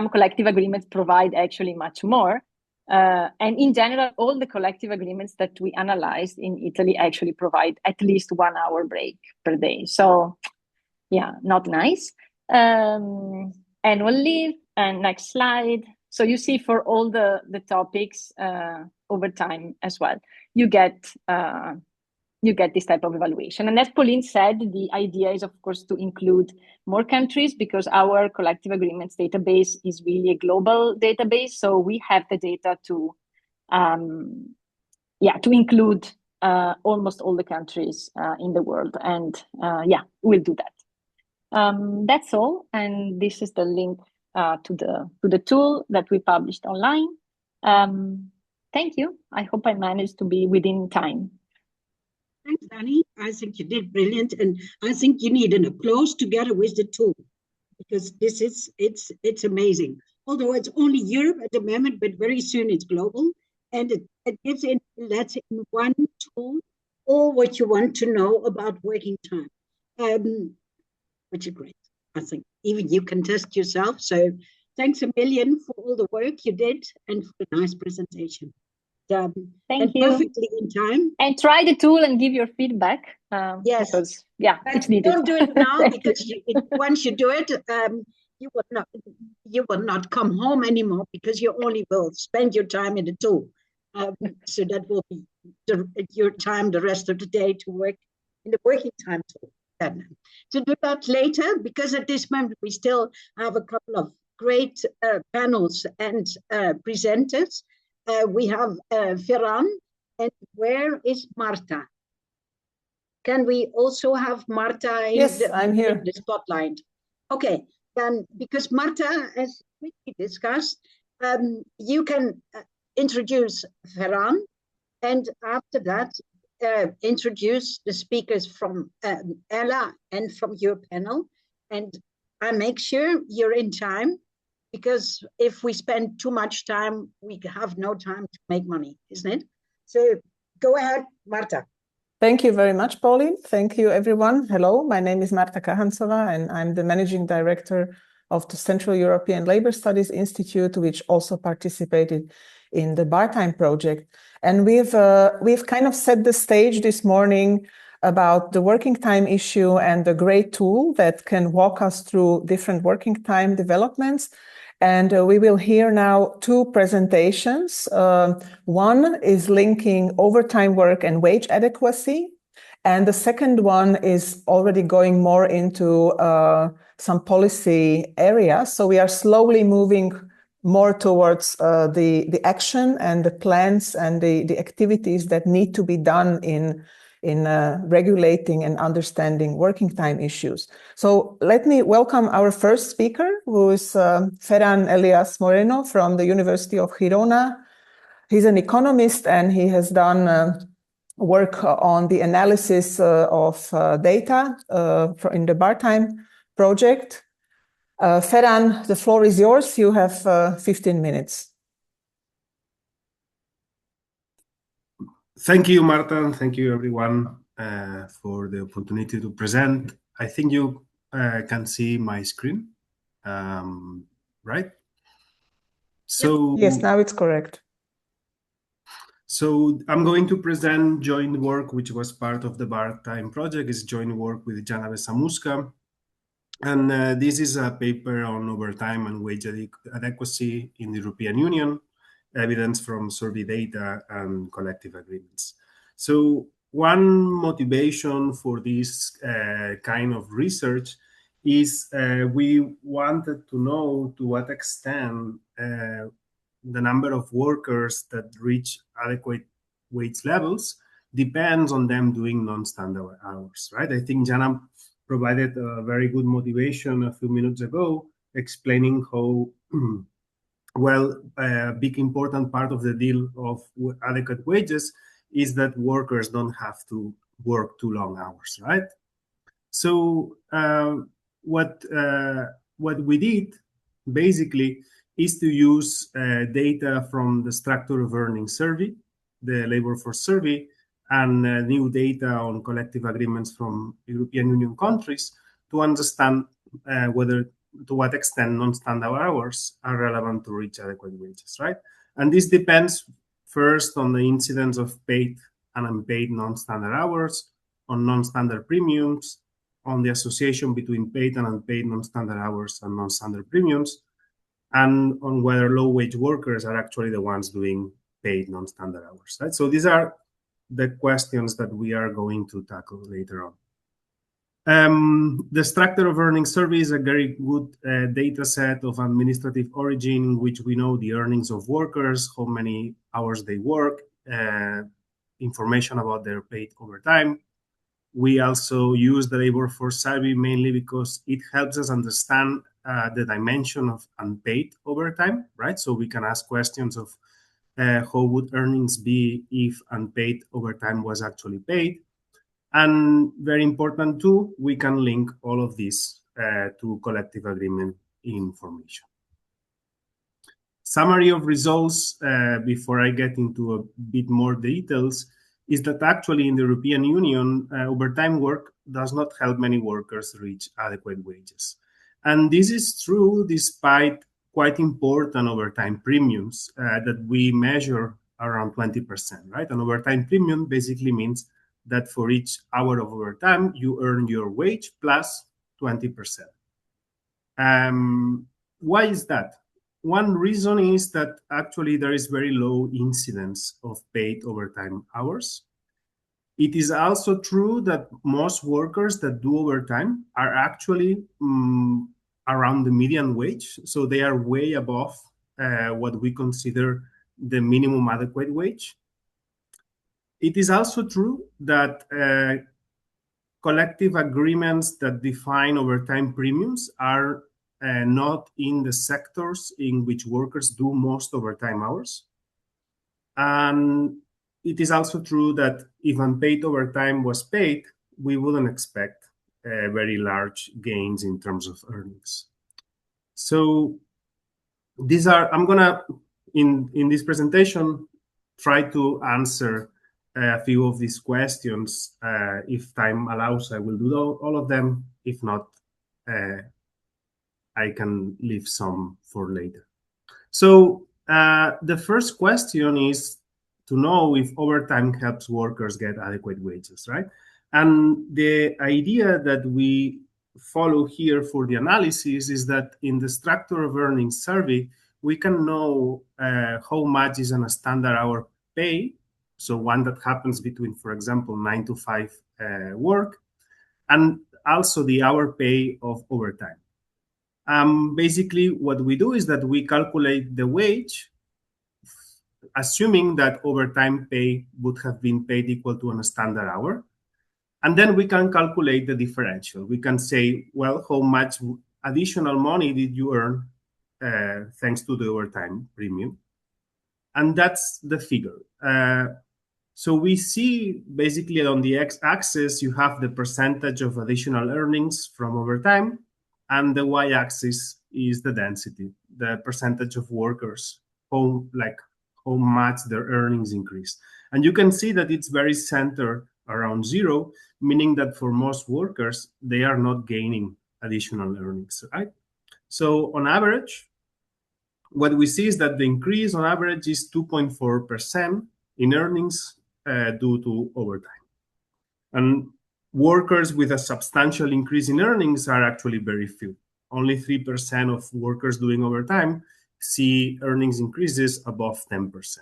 collective agreements provide actually much more. And in general, all the collective agreements that we analyzed in Italy actually provide at least 1 hour break per day. So yeah, not nice. Annual leave, and next slide. So you see for all the topics over time as well, you get this type of evaluation. And as Pauline said, the idea is, of course, to include more countries because our collective agreements database is really a global database. So we have the data to include almost all the countries in the world. And yeah, we'll do that. That's all. And this is the link to the tool that we published online. Thank you. I hope I managed to be within time. Thanks, Danny. I think you did brilliant. And I think you need an applause together with the tool, because this is, it's amazing. Although it's only Europe at the moment, but very soon it's global. And it gives in, lets in one tool all what you want to know about working time, which is great. I think even you can test yourself. So thanks a million for all the work you did and for the nice presentation. Thank you. Perfectly in time. And try the tool and give your feedback. Yes. Because, yeah, it's needed. Don't do it now, because once you do it, you will not come home anymore, because you only will spend your time in the tool. So that will be your time the rest of the day to work in the working time tool. To do that later, because at this moment we still have a couple of great panels and presenters. We have Ferran, and where is Marta? Can we also have Marta in I'm here. the spotlight? Okay, then because Marta, as we discussed, you can introduce Ferran, and after that, introduce the speakers from Ella and from your panel. And I make sure you're in time, because if we spend too much time, we have no time to make money, isn't it? So go ahead, Marta. Thank you very much, Pauline. Thank you, everyone. Hello, my name is Marta Kahansova, and I'm the Managing Director of the Central European Labour Studies Institute, which also participated in the Bartime Project. And we've kind of set the stage this morning about the working time issue and the great tool that can walk us through different working time developments. And we will hear now two presentations. One is linking overtime work and wage adequacy. And the second one is already going more into some policy areas. So we are slowly moving more towards the action and the plans and the activities that need to be done in regulating and understanding working time issues. So let me welcome our first speaker, who is Ferran Elias Moreno from the University of Girona. He's an economist, and he has done work on the analysis of data in the Bartime Project. Ferran, the floor is yours. You have 15 minutes. Thank you, Marta, and thank you, everyone, for the opportunity to present. I think you can see my screen, right? So yes, now it's correct. So I'm going to present joint work, which was part of the Bartime Project. It's joint work with Jana Besamuska. And this is a paper on overtime and wage adequacy in the European Union, evidence from survey data and collective agreements. So one motivation for this kind of research is we wanted to know to what extent the number of workers that reach adequate wage levels depends on them doing non-standard hours, right? I think Jana provided a very good motivation a few minutes ago, explaining how well, a big important part of the deal of adequate wages is that workers don't have to work too long hours, right? So what we did basically is to use data from the Structure of Earnings Survey, the Labor Force Survey, and new data on collective agreements from European Union countries to understand to what extent non-standard hours are relevant to reach adequate wages, right? And this depends first on the incidence of paid and unpaid non-standard hours, on non-standard premiums, on the association between paid and unpaid non-standard hours and non-standard premiums, and on whether low-wage workers are actually the ones doing paid non-standard hours, right? So these are the questions that we are going to tackle later on. The Structure of Earnings Survey is a very good data set of administrative origin, in which we know the earnings of workers, how many hours they work, information about their paid overtime. We also use the labor force survey mainly because it helps us understand the dimension of unpaid overtime, right? So we can ask questions of how would earnings be if unpaid overtime was actually paid. And very important too, we can link all of this to collective agreement information. Summary of results, before I get into a bit more details, is that actually in the European Union, overtime work does not help many workers reach adequate wages. And this is true despite quite important overtime premiums that we measure around 20%, right? An overtime premium basically means that for each hour of overtime, you earn your wage plus 20%. Why is that? One reason is that actually there is very low incidence of paid overtime hours. It is also true that most workers that do overtime are actually around the median wage. So they are way above what we consider the minimum adequate wage. It is also true that collective agreements that define overtime premiums are not in the sectors in which workers do most overtime hours. And it is also true that if unpaid overtime was paid, we wouldn't expect very large gains in terms of earnings. So these are, I'm gonna, in this presentation, try to answer a few of these questions. If time allows, I will do all of them. If not, I can leave some for later. So the first question is to know if overtime helps workers get adequate wages, right? And the idea that we follow here for the analysis is that in the structure of earnings survey, we can know how much is on a standard hour pay, so one that happens between, for example, 9 to 5 work, and also the hour pay of overtime. Basically, what we do is that we calculate the wage, assuming that overtime pay would have been paid equal to a standard hour. And then we can calculate the differential. We can say, well, how much additional money did you earn thanks to the overtime premium? And that's the figure. So we see basically on the x-axis, you have the percentage of additional earnings from overtime, and the y-axis is the density, the percentage of workers, how much their earnings increase. And you can see that it's very centered around zero, meaning that for most workers, they are not gaining additional earnings, right? So on average, what we see is that the increase on average is 2.4% in earnings due to overtime. And workers with a substantial increase in earnings are actually very few. Only 3% of workers doing overtime see earnings increases above 10%.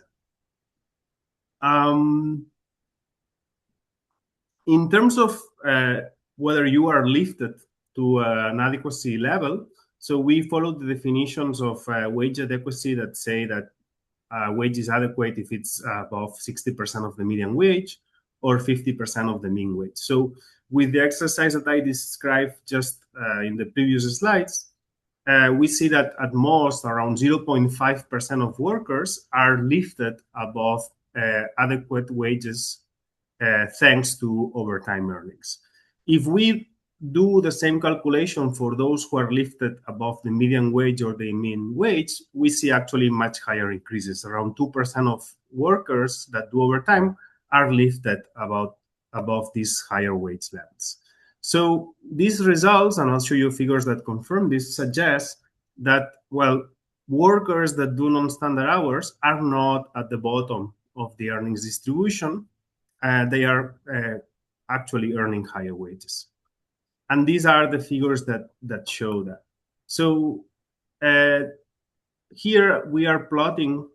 In terms of whether you are lifted to an adequacy level, so we follow the definitions of wage adequacy that say that wage is adequate if it's above 60% of the median wage or 50% of the mean wage. So with the exercise that I described just in the previous slides, we see that at most around 0.5% of workers are lifted above adequate wages thanks to overtime earnings. If we do the same calculation for those who are lifted above the median wage or the mean wage, we see actually much higher increases. Around 2% of workers that do overtime are lifted above these higher wage levels. So these results, and I'll show you figures that confirm this, suggest that, well, workers that do non-standard hours are not at the bottom of the earnings distribution. They are actually earning higher wages. And these are the figures that show that. So here we are plotting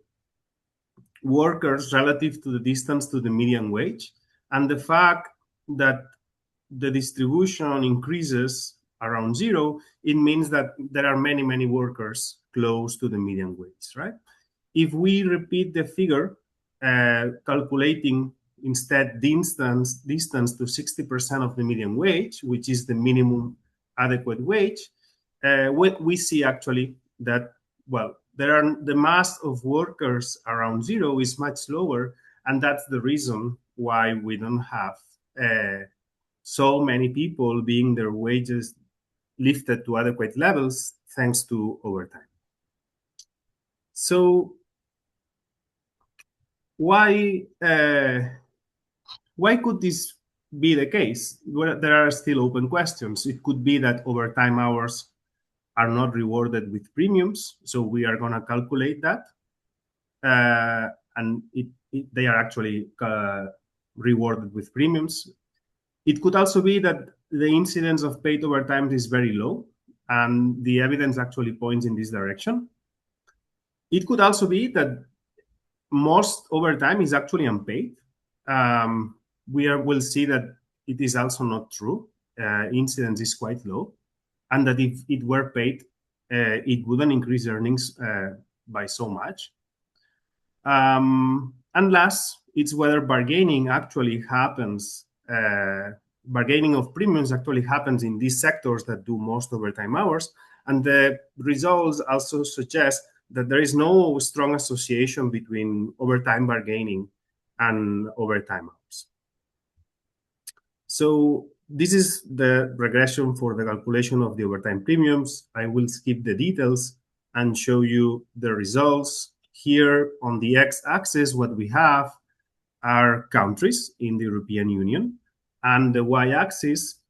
workers relative to the distance to the median wage. And the fact that the distribution increases around zero, it means that there are many, many workers close to the median wage, right? If we repeat the figure, calculating instead distance to 60% of the median wage, which is the minimum adequate wage, we see actually that, well, the mass of workers around zero is much lower, and that's the reason why we don't have so many people being their wages lifted to adequate levels thanks to overtime. So why could this be the case? Well, there are still open questions. It could be that overtime hours are not rewarded with premiums, so we are going to calculate that, and they are actually rewarded with premiums. It could also be that the incidence of paid overtime is very low, and the evidence actually points in this direction. It could also be that most overtime is actually unpaid. We'll see that it is also not true. Incidence is quite low, and that if it were paid, it wouldn't increase earnings by so much. And last, it's whether bargaining actually happens. Bargaining of premiums actually happens in these sectors that do most overtime hours. And the results also suggest that there is no strong association between overtime bargaining and overtime hours. So this is the regression for the calculation of the overtime premiums. I will skip the details and show you the results. Here on the x-axis, what we have are countries in the European Union, and the y-axis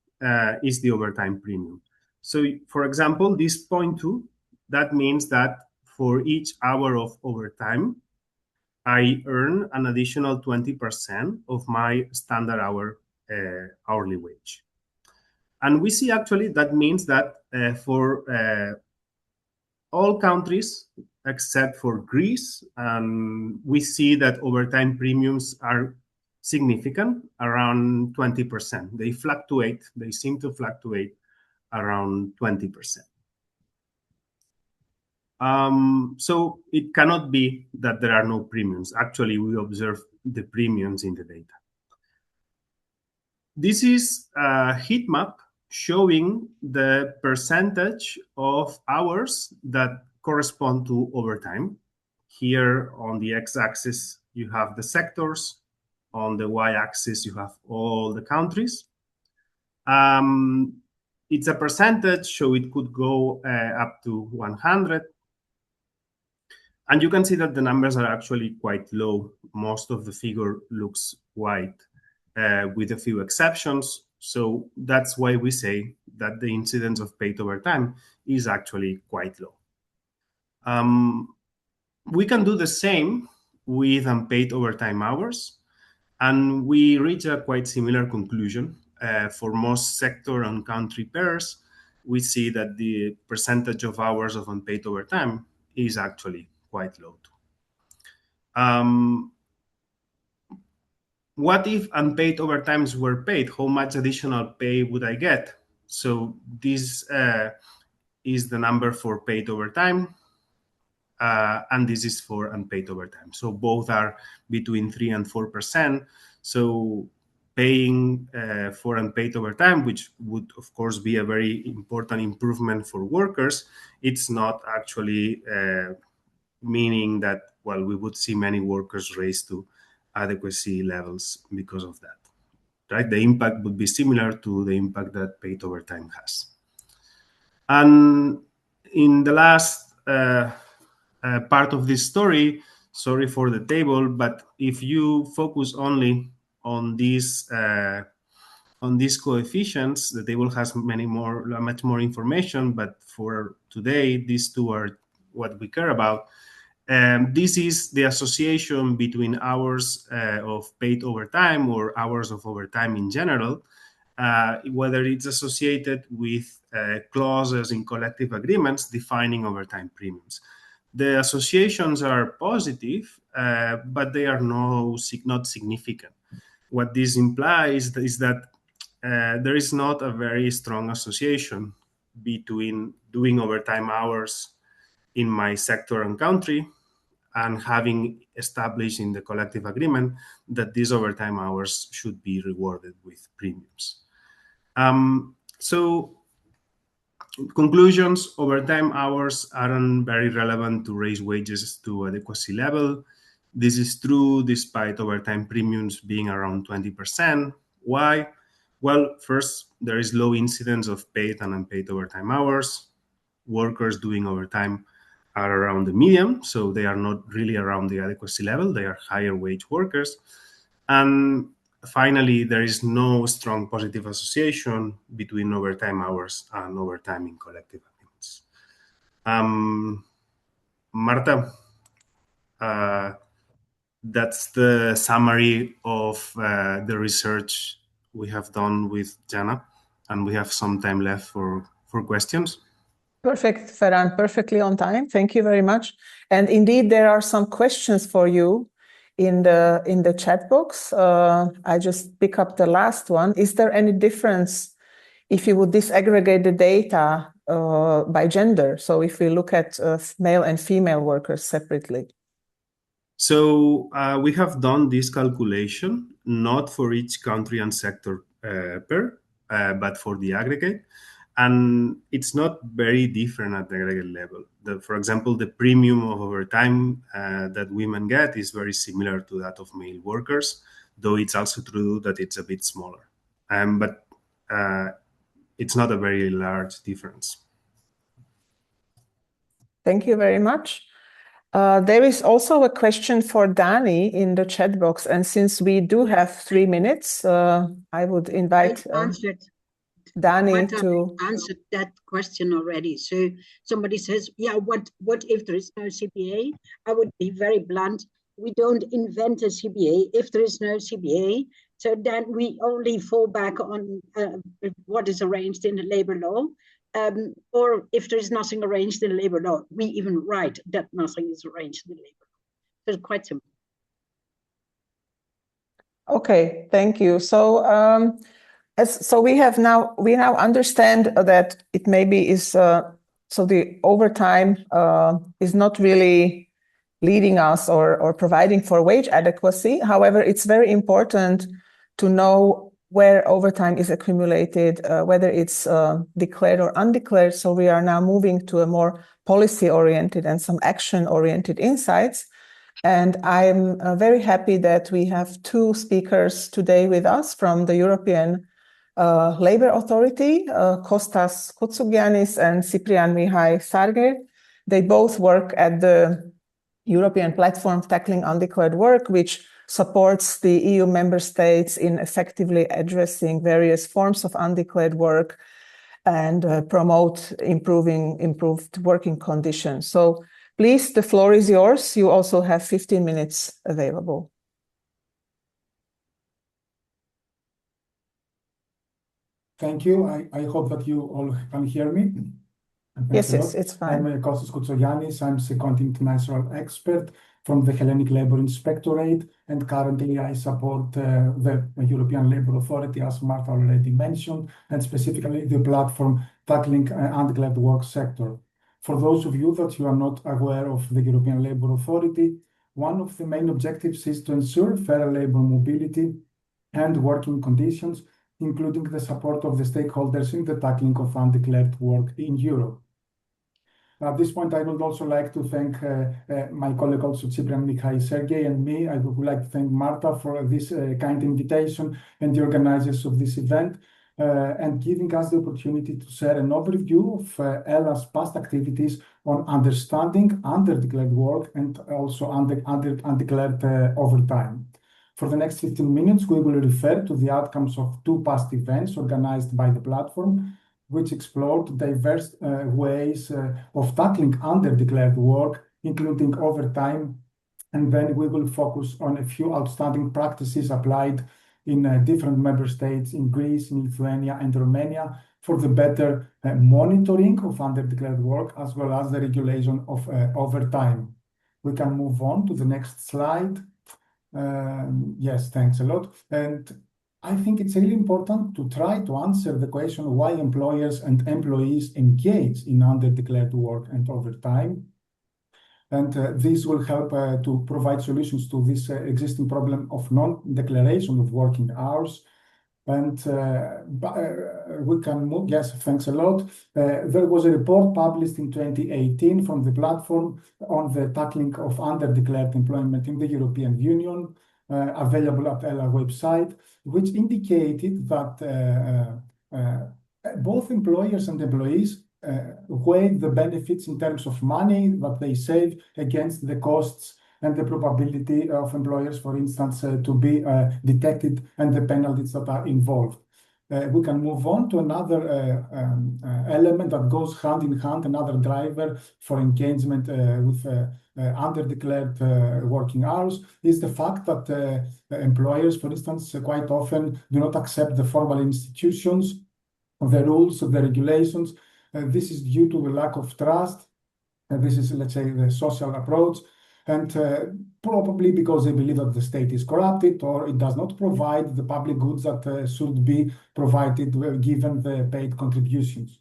is the overtime premium. So, for example, this 0.2, that means that for each hour of overtime, I earn an additional 20% of my standard hourly wage. And we see actually that means that for all countries except for Greece, we see that overtime premiums are significant, around 20%. They fluctuate, they seem to fluctuate around 20%. So it cannot be that there are no premiums. Actually, we observe the premiums in the data. This is a heat map showing the percentage of hours that correspond to overtime. Here on the x-axis, you have the sectors. On the y-axis, you have all the countries. It's a percentage, so it could go up to 100. And you can see that the numbers are actually quite low. Most of the figure looks white, with a few exceptions. So that's why we say that the incidence of paid overtime is actually quite low. We can do the same with unpaid overtime hours, and we reach a quite similar conclusion. For most sector and country pairs, we see that the percentage of hours of unpaid overtime is actually quite low. What if unpaid overtimes were paid? How much additional pay would I get? So this is the number for paid overtime, and this is for unpaid overtime. So both are between 3 and 4%. So paying for unpaid overtime, which would, of course, be a very important improvement for workers, it's not actually meaning that, well, we would see many workers raised to adequacy levels because of that, right? The impact would be similar to the impact that paid overtime has. And in the last part of this story, sorry for the table, but if you focus only on these coefficients, the table has much more information, but for today, these two are what we care about. This is the association between hours of paid overtime or hours of overtime in general, whether it's associated with clauses in collective agreements defining overtime premiums. The associations are positive, but they are not significant. What this implies is that there is not a very strong association between doing overtime hours in my sector and country and having established in the collective agreement that these overtime hours should be rewarded with premiums. So conclusions, overtime hours aren't very relevant to raise wages to adequacy level. This is true despite overtime premiums being around 20%. Why? Well, first, there is low incidence of paid and unpaid overtime hours. Workers doing overtime are around the median, so they are not really around the adequacy level. They are higher wage workers. And finally, there is no strong positive association between overtime hours and overtime in collective agreements. Marta, that's the summary of the research we have done with Jana, and we have some time left for questions. Perfect, Ferran, perfectly on time. Thank you very much. And indeed, there are some questions for you in the chat box. I just pick up the last one. Is there any difference if you would disaggregate the data by gender? So if we look at male and female workers separately. So we have done this calculation, not for each country and sector but for the aggregate. And it's not very different at the aggregate level. For example, the premium of overtime that women get is very similar to that of male workers, though it's also true that it's a bit smaller. But it's not a very large difference. Thank you very much. There is also a question for Dani in the chat box. And since we do have 3 minutes, I would invite Dani to answer that question already. So somebody says, yeah, what if there is no CBA? I would be very blunt. We don't invent a CBA if there is no CBA. So then we only fall back on what is arranged in the labor law. Or if there is nothing arranged in the labor law, we even write that nothing is arranged in the labor law. So it's quite simple. Okay, thank you. So so we now understand that it maybe is so the overtime is not really leading us or providing for wage adequacy. However, it's very important to know where overtime is accumulated, whether it's declared or undeclared. So we are now moving to a more policy-oriented and some action-oriented insights. And I'm very happy that we have 2 speakers today with us from the European Labour Authority, Kostas Koutsogiannis and Cyprian Mihai Sarger. They both work at the European Platform Tackling Undeclared Work, which supports the EU member states in effectively addressing various forms of undeclared work and promote improved working conditions. So please, the floor is yours. You also have 15 minutes available. Thank you. I hope that you all can hear me. Yes, it's fine. I'm Kostas Koutsogiannis. I'm second international expert from the Hellenic Labour Inspectorate, and currently I support the European Labour Authority, as Marta already mentioned, and specifically the platform tackling undeclared work sector. For those of you that you are not aware of the European Labour Authority, one of the main objectives is to ensure fair labour mobility and working conditions, including the support of the stakeholders in the tackling of undeclared work in Europe. At this point, I would also like to thank my colleague also Cyprian Mihai Sergei and me. I would like to thank Marta for this kind invitation and the organizers of this event and giving us the opportunity to share an overview of ELA's past activities on understanding undeclared work and also undeclared overtime. For the next 15 minutes, we will refer to the outcomes of 2 past events organized by the platform, which explored diverse ways of tackling undeclared work, including overtime. And then we will focus on a few outstanding practices applied in different member states in Greece, in Lithuania, and Romania for the better monitoring of undeclared work, as well as the regulation of overtime. We can move on to the next slide. Yes, thanks a lot. And I think it's really important to try to answer the question why employers and employees engage in undeclared work and overtime. And this will help to provide solutions to this existing problem of non-declaration of working hours. And we can move. Yes, thanks a lot. There was a report published in 2018 from the platform on the tackling of underdeclared employment in the European Union, available at ELA website, which indicated that both employers and employees weigh the benefits in terms of money that they save against the costs and the probability of employers, for instance, to be detected and the penalties that are involved. We can move on to another element that goes hand in hand, another driver for engagement with underdeclared working hours is the fact that employers, for instance, quite often do not accept the formal institutions, the rules, the regulations. This is due to the lack of trust. This is, let's say, the social approach. And probably because they believe that the state is corrupted or it does not provide the public goods that should be provided given the paid contributions.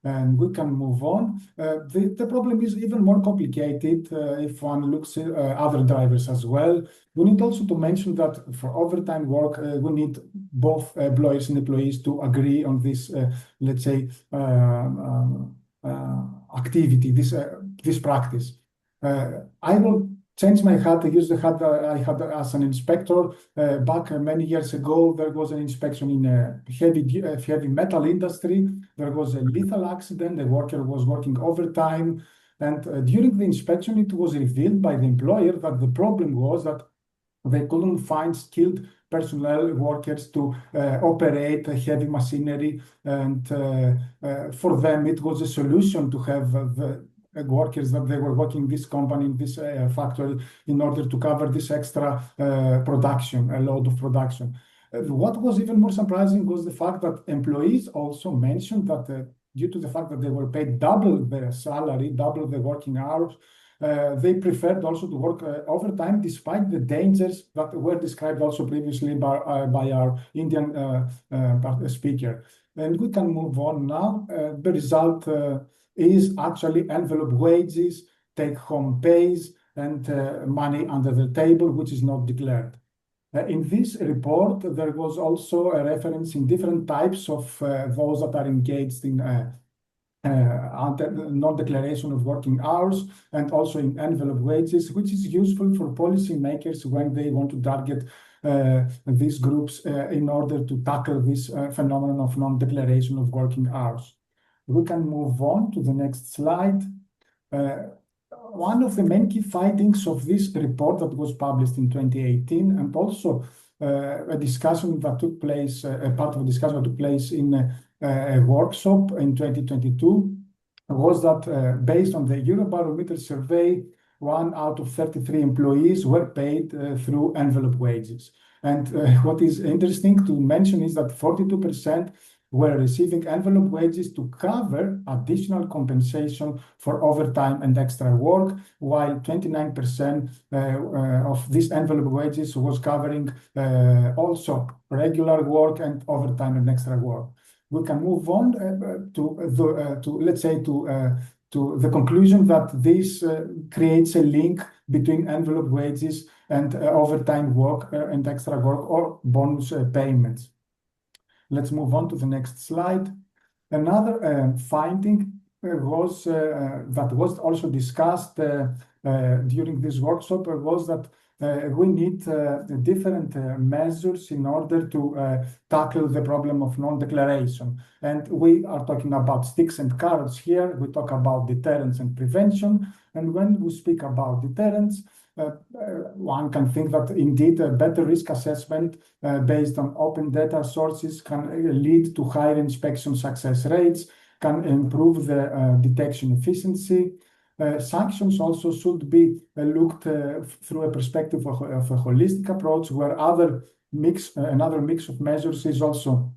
And we can move on. The problem is even more complicated if one looks at other drivers as well. We need also to mention that for overtime work, we need both employers and employees to agree on this, let's say, activity, this practice. I will change my hat. I use the hat I had as an inspector. Back many years ago, there was an inspection in a heavy metal industry. There was a lethal accident. The worker was working overtime. And during the inspection, it was revealed by the employer that the problem was that they couldn't find skilled personnel workers to operate heavy machinery. And for them, it was a solution to have the workers that they were working in this company, in this factory, in order to cover this extra production, a load of production. What was even more surprising was the fact that employees also mentioned that due to the fact that they were paid double their salary, double the working hours, they preferred also to work overtime despite the dangers that were described also previously by our Indian speaker. And we can move on now. The result is actually envelope wages, take-home pays, and money under the table, which is not declared. In this report, there was also a reference in different types of those that are engaged in non-declaration of working hours and also in envelope wages, which is useful for policymakers when they want to target these groups in order to tackle this phenomenon of non-declaration of working hours. We can move on to the next slide. One of the main key findings of this report that was published in 2018, and also a discussion that took place, a part of a discussion that took place in a workshop in 2022, was that based on the Eurobarometer survey, 1 out of 33 employees were paid through envelope wages. And what is interesting to mention is that 42% were receiving envelope wages to cover additional compensation for overtime and extra work, while 29% of these envelope wages was covering also regular work and overtime and extra work. We can move on to the conclusion that this creates a link between envelope wages and overtime work and extra work or bonus payments. Let's move on to the next slide. Another finding was that was also discussed during this workshop was that we need different measures in order to tackle the problem of non-declaration. And we are talking about sticks and carrots here. We talk about deterrence and prevention. And when we speak about deterrence, one can think that indeed a better risk assessment based on open data sources can lead to higher inspection success rates, can improve the detection efficiency. Sanctions also should be looked through a perspective of a holistic approach where another mix of measures is also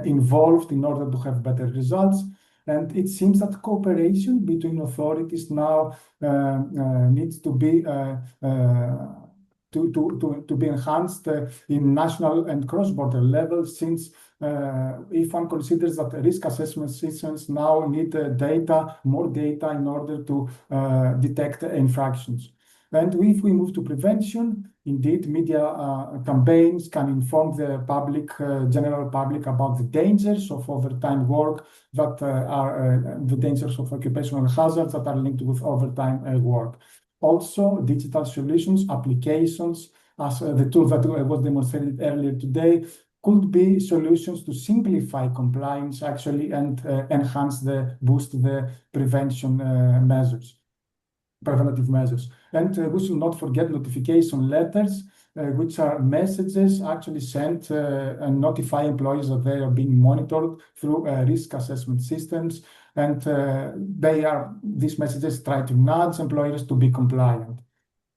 involved in order to have better results. And it seems that cooperation between authorities now needs to be enhanced in national and cross-border levels, since if one considers that risk assessment systems now need more data in order to detect infractions. And if we move to prevention, indeed, media campaigns can inform the public, general public, about the dangers of overtime work that are the dangers of occupational hazards that are linked with overtime work. Also, digital solutions, applications, as the tool that was demonstrated earlier today, could be solutions to simplify compliance actually and boost the preventative measures. And we should not forget notification letters, which are messages actually sent and notify employees that they are being monitored through risk assessment systems. And these messages try to nudge employers to be compliant.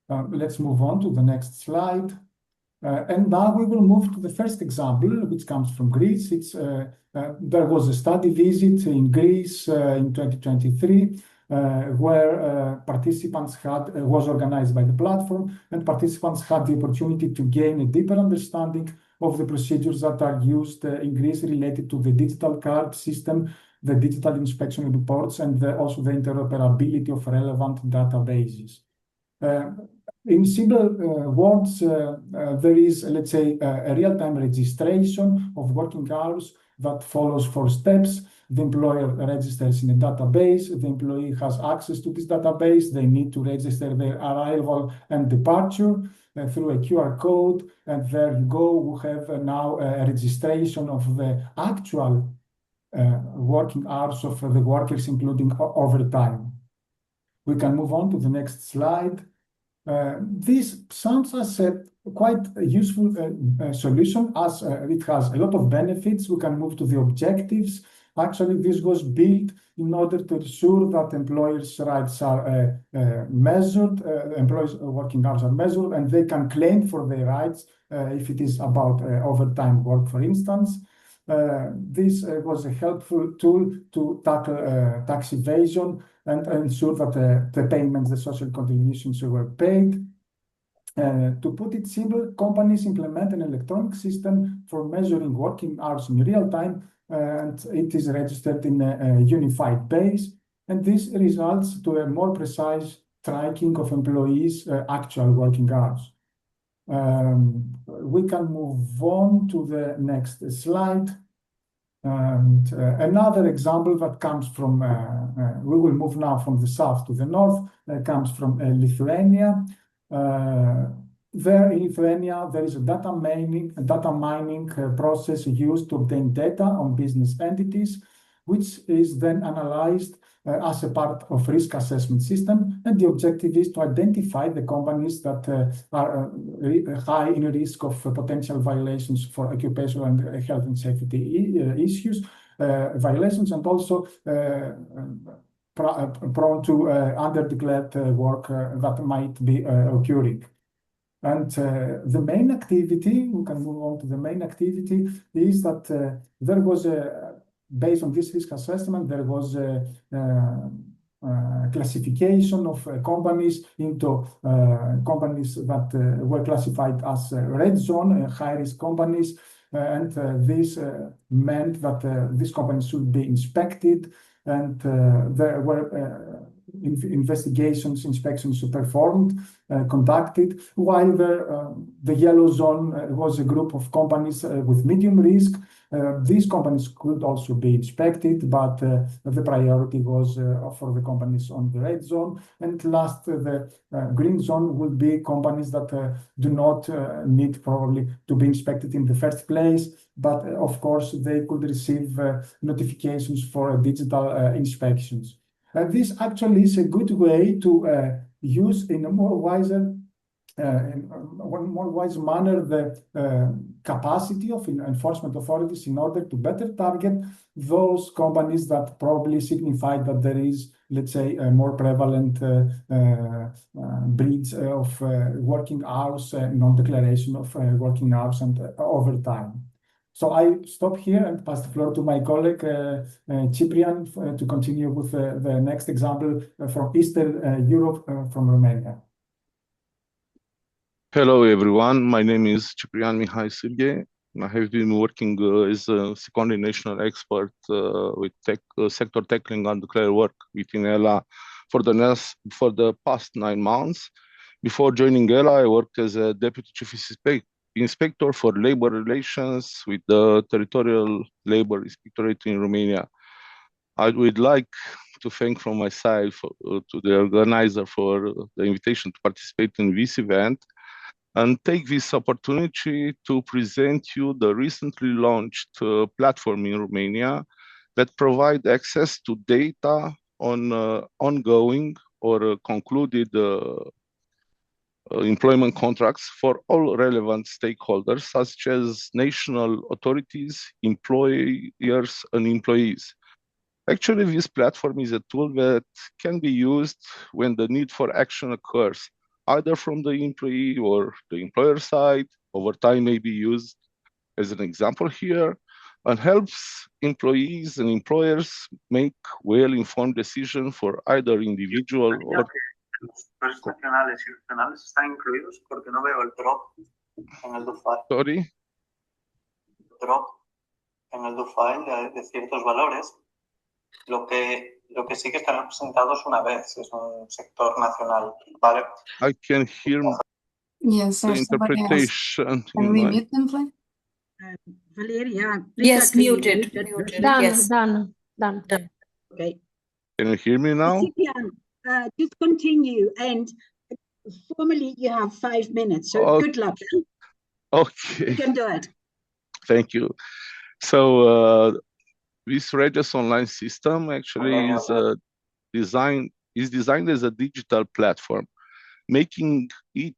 Let's move on to the next slide. And now we will move to the first example, which comes from Greece. There was a study visit in Greece in 2023, where participants was organized by the platform, and participants had the opportunity to gain a deeper understanding of the procedures that are used in Greece related to the digital card system, the digital inspection reports, and also the interoperability of relevant databases. In simple words, there is, let's say, a real-time registration of working hours that follows 4 steps. The employer registers in a database. The employee has access to this database. They need to register their arrival and departure through a QR code. And there you go. We have now a registration of the actual working hours of the workers, including overtime. We can move on to the next slide. This sounds as a quite useful solution, as it has a lot of benefits. We can move to the objectives. Actually, this was built in order to ensure that employers' rights are measured, employees' working hours are measured, and they can claim for their rights if it is about overtime work, for instance. This was a helpful tool to tackle tax evasion and ensure that the payments, the social contributions were paid. To put it simple, companies implement an electronic system for measuring working hours in real time, and it is registered in a unified base. And this results to a more precise tracking of employees' actual working hours. We can move on to the next slide. And another example that comes from, we will move now from the south to the north, comes from Lithuania. There in Lithuania, there is a data mining process used to obtain data on business entities, which is then analyzed as a part of risk assessment system. And the objective is to identify the companies that are high in risk of potential violations for occupational and health and safety issues, violations, and also prone to underdeclared work that might be occurring. And the main activity, we can move on to the main activity, is that there was based on this risk assessment, there was a classification of companies into companies that were classified as red zone, high-risk companies, and this meant that these companies should be inspected, and there were inspections performed, conducted, while the yellow zone was a group of companies with medium risk. These companies could also be inspected, but the priority was for the companies on the red zone. And last, the green zone would be companies that do not need probably to be inspected in the first place, but of course they could receive notifications for digital inspections. This actually is a good way to use in a more wiser in one more wise manner the capacity of enforcement authorities in order to better target those companies that probably signify that there is, let's say, a more prevalent breach of working hours, non-declaration of working hours, and overtime. So I stop here and pass the floor to my colleague Cyprian to continue with the next example from Eastern Europe, from Romania. Hello everyone, my name is Cyprian Mihai Sârghe. I have been working as a secondary national expert with sector tackling undeclared work within ELA for the past 9 months. Before joining ELA, I worked as a deputy chief inspector for labor relations with the Territorial Labor Inspectorate in Romania. I would like to thank from my side to the organizer for the invitation to participate in this event and take this opportunity to present you the recently launched platform in Romania that provide access to data on ongoing or concluded employment contracts for all relevant stakeholders, such as national authorities, employers, and employees. Actually, this platform is a tool that can be used when the need for action occurs, either from the employee or the employer side. Over time may be used as an example here, and helps employees and employers make well-informed decisions for either individual or... Los procesos nacionales y regionales están incluidos porque no veo el drop en el do file. Sorry? Drop en el do file de ciertos valores. Lo que sí que están representados una vez, si es un sector nacional. Vale. I can hear Yes, the there's somebody else. interpretation. Can we mute them, please? Valeria, Yes, muted. Yes. Done. Okay. Can you hear me now? Just continue, and formally you have 5 minutes, so good luck. Okay. You can do it. Thank you. So this Regis online system actually is designed as a digital platform, making it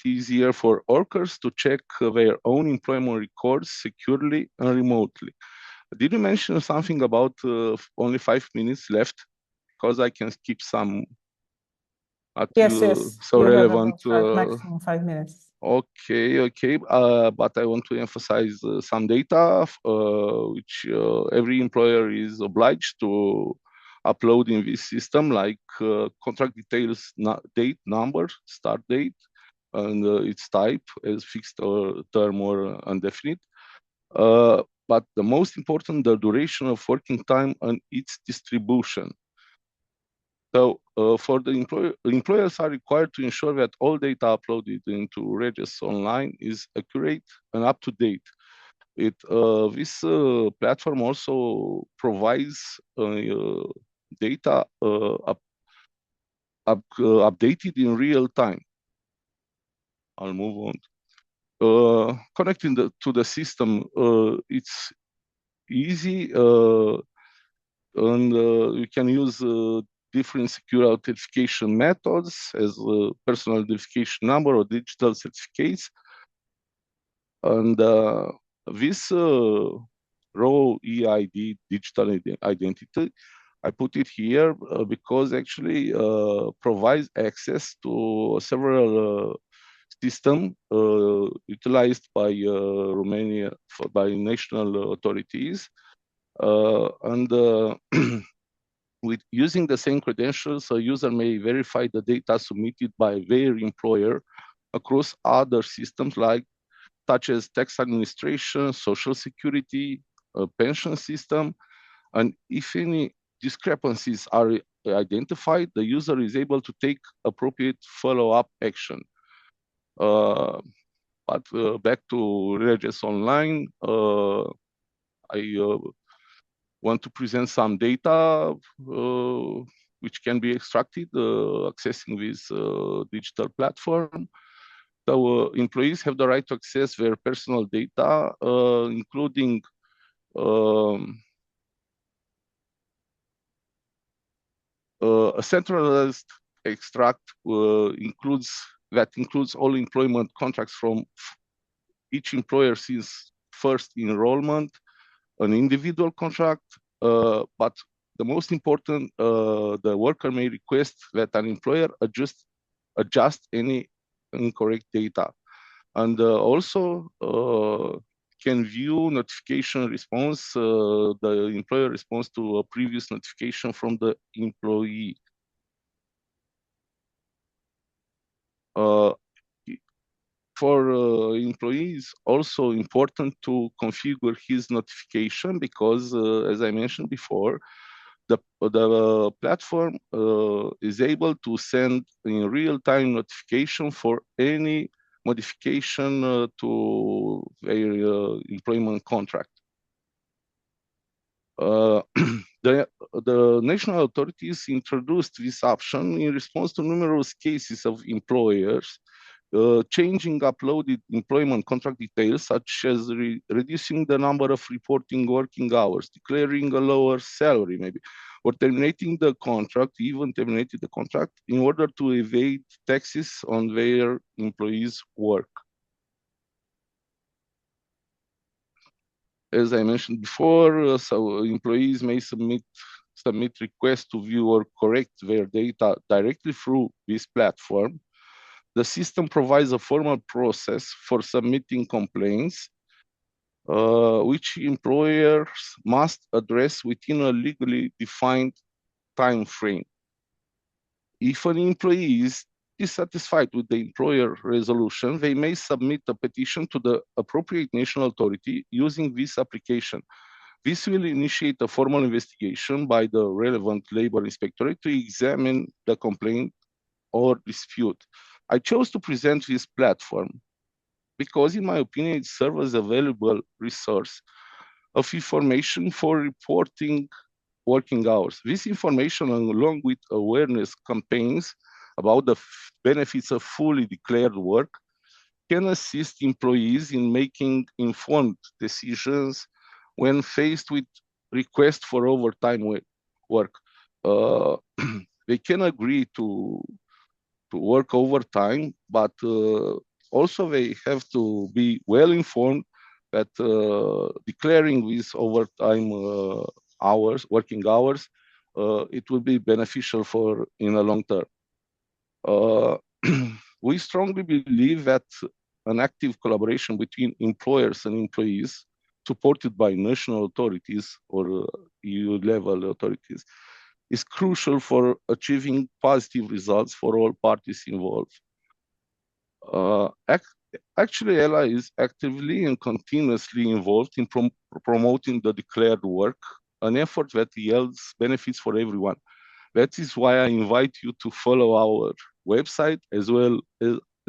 easier for workers to check their own employment records securely and remotely. Did you mention something about only 5 minutes left? Because I can skip some. Yes. So you relevant. Maximum 5 minutes. Okay. But I want to emphasize some data which every employer is obliged to upload in this system, like contract details, date, number, start date, and its type as fixed or term or indefinite. But the most important, the duration of working time and its distribution. So for the employers are required to ensure that all data uploaded into Regis Online is accurate and up to date. This platform also provides data updated in real time. I'll move on. Connecting to the system, it's easy, and you can use different secure authentication methods as personal identification number or digital certificates. And this raw EID, digital identity, I put it here because actually provides access to several systems utilized by Romania by national authorities. With using the same credentials, a user may verify the data submitted by their employer across other systems such as tax administration, social security, pension system, and if any discrepancies are identified, the user is able to take appropriate follow-up action. But back to Regis Online, I want to present some data which can be extracted accessing this digital platform. So employees have the right to access their personal data, including a centralized extract includes all employment contracts from each employer since first enrollment, an individual contract, but the most important, the worker may request that an employer adjust any incorrect data, and also can view notification response, the employer response to a previous notification from the employee. for employees, also important to configure his notification because, as I mentioned before, the platform is able to send in real-time notification for any modification to their employment contract. The national authorities introduced this option in response to numerous cases of employers changing uploaded employment contract details, such as reducing the number of reporting working hours, declaring a lower salary maybe, or terminating the contract, even terminated the contract in order to evade taxes on their employees' work. As I mentioned before, so employees may submit requests to view or correct their data directly through this platform. The system provides a formal process for submitting complaints, which employers must address within a legally defined time frame. If an employee is dissatisfied with the employer resolution, they may submit a petition to the appropriate national authority using this application. This will initiate a formal investigation by the relevant labor inspectorate to examine the complaint or dispute. I chose to present this platform because, in my opinion, it serves as a valuable resource of information for reporting working hours. This information, along with awareness campaigns about the benefits of fully declared work, can assist employees in making informed decisions when faced with requests for overtime work. They can agree to work overtime, but also they have to be well informed that declaring these overtime working hours, it will be beneficial for in the long term. We strongly believe that an active collaboration between employers and employees, supported by national authorities or EU-level authorities, is crucial for achieving positive results for all parties involved. Actually, ELA is actively and continuously involved in promoting the declared work, an effort that yields benefits for everyone. That is why I invite you to follow our website as well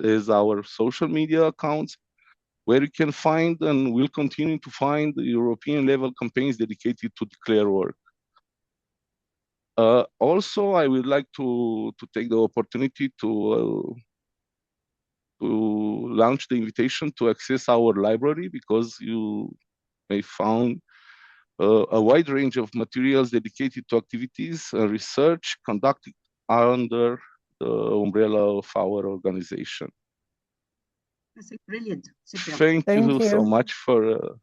as our social media accounts, where you can find and will continue to find the European level campaigns dedicated to declare work. Also, I would like to take the opportunity to launch the invitation to access our library, because you may find a wide range of materials dedicated to activities and research conducted under the umbrella of our organization. That's brilliant. Thank you so much for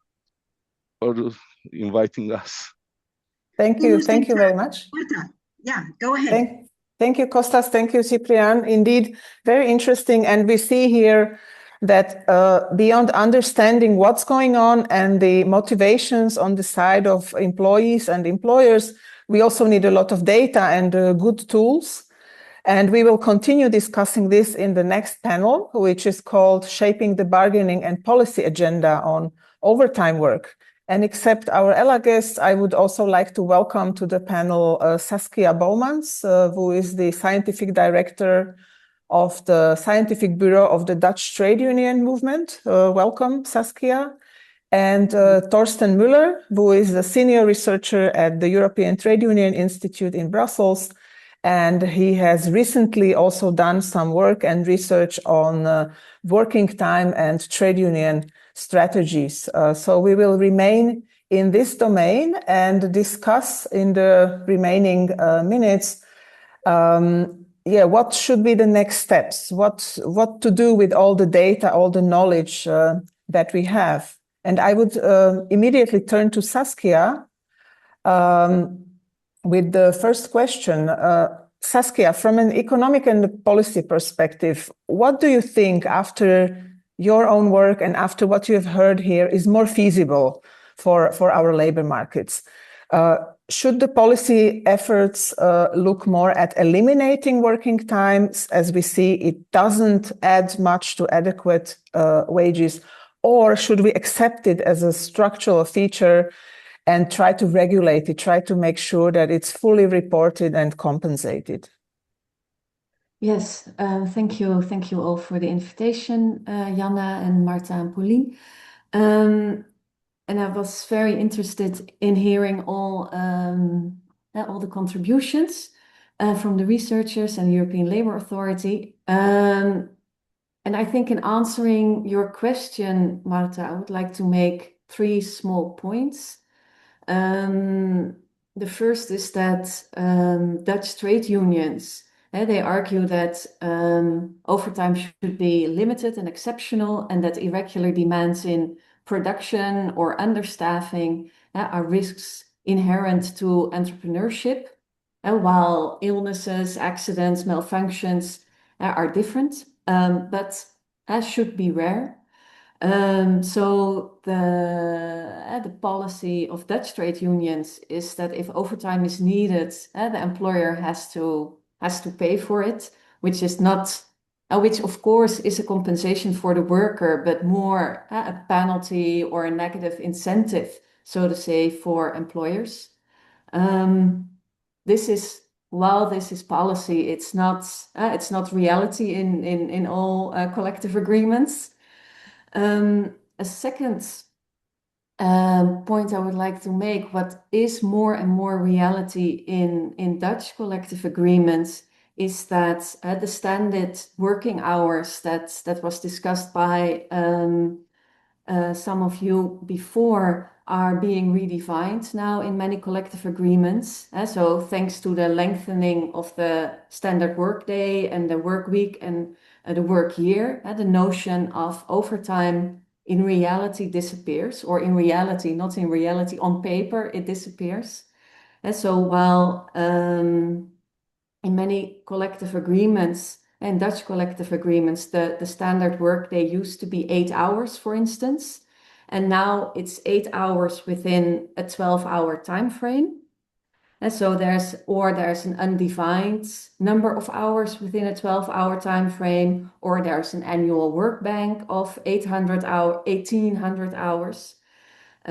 inviting us. Thank you very much. Yeah, go ahead. Thank you, Kostas. Thank you, Cyprian. Indeed, very interesting. And we see here that beyond understanding what's going on and the motivations on the side of employees and employers, we also need a lot of data and good tools. And we will continue discussing this in the next panel, which is called Shaping the Bargaining and Policy Agenda on Overtime Work. And except our ELA guests, I would also like to welcome to the panel Saskia Boumans, who is the Scientific Director of the Scientific Bureau of the Dutch Trade Union Movement. Welcome, Saskia. And Thorsten Müller, who is a Senior Researcher at the European Trade Union Institute in Brussels. And he has recently also done some work and research on working time and trade union strategies. So we will remain in this domain and discuss in the remaining minutes, what should be the next steps, what to do with all the data, all the knowledge that we have. And I would immediately turn to Saskia with the first question. Saskia, from an economic and policy perspective, what do you think, after your own work and after what you have heard here, is more feasible for our labor markets? should the policy efforts look more at eliminating working times, as we see it doesn't add much to adequate wages, or should we accept it as a structural feature and try to regulate it, try to make sure that it's fully reported and compensated? Yes, thank you. Thank you all for the invitation, Jana and Marta and Pauline. And I was very interested in hearing all the contributions from the researchers and the European Labour Authority. And I think in answering your question, Marta, I would like to make 3 small points. The first is that Dutch trade unions, they argue that overtime should be limited and exceptional, and that irregular demands in production or understaffing are risks inherent to entrepreneurship, while illnesses, accidents, malfunctions are different, but should be rare. So the policy of Dutch trade unions is that if overtime is needed, the employer has to pay for it, which is not, which of course is a compensation for the worker, but more a penalty or a negative incentive, so to say, for employers. While this is policy, it's not reality in all collective agreements. A second point I would like to make, what is more and more reality in Dutch collective agreements, is that the standard working hours that was discussed by some of you before are being redefined now in many collective agreements. So thanks to the lengthening of the standard workday and the work week and the work year, the notion of overtime in reality disappears, or in reality, not in reality, on paper, it disappears. And so while in many collective agreements, and Dutch collective agreements, the standard workday used to be 8 hours, for instance, and now it's 8 hours within a 12-hour time frame. And so there's an undefined number of hours within a 12-hour time frame, or there's an annual work bank of 1,800 hours.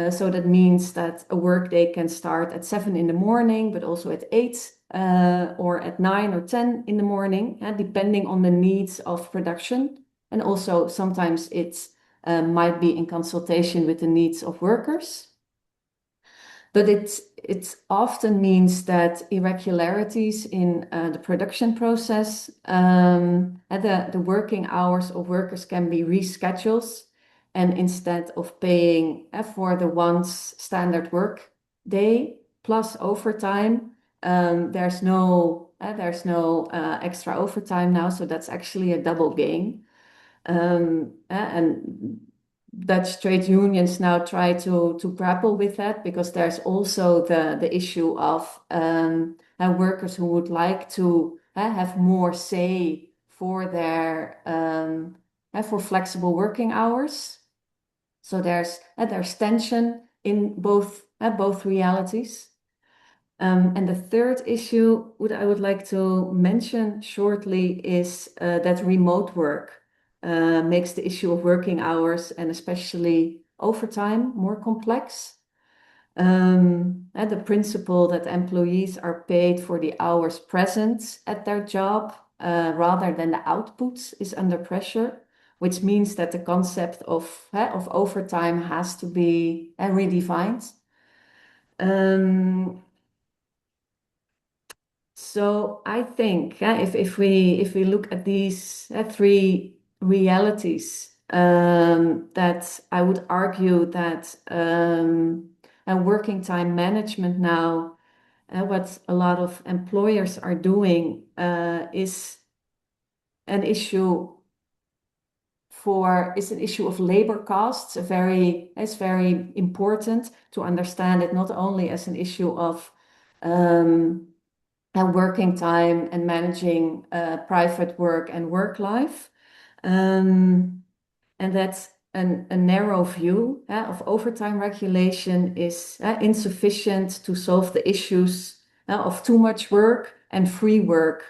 So that means that a workday can start at 7 in the morning, but also at 8 or at 9 or 10 in the morning, depending on the needs of production. And also sometimes it might be in consultation with the needs of workers. But it often means that irregularities in the production process, the working hours of workers can be rescheduled. And instead of paying for the once standard work day plus overtime, there's no extra overtime now. So that's actually a double gain. And Dutch trade unions now try to grapple with that, because there's also the issue of workers who would like to have more say for their for flexible working hours. So there's tension in both realities. And the third issue I would like to mention shortly is that remote work makes the issue of working hours and especially overtime more complex. And the principle that employees are paid for the hours present at their job rather than the outputs is under pressure, which means that the concept of overtime has to be redefined. So I think if we look at these 3 realities, that I would argue that working time management now, what a lot of employers are doing is an issue of labor costs. It's very important to understand it not only as an issue of working time and managing private work and work life, and that a narrow view of overtime regulation is insufficient to solve the issues of too much work and free work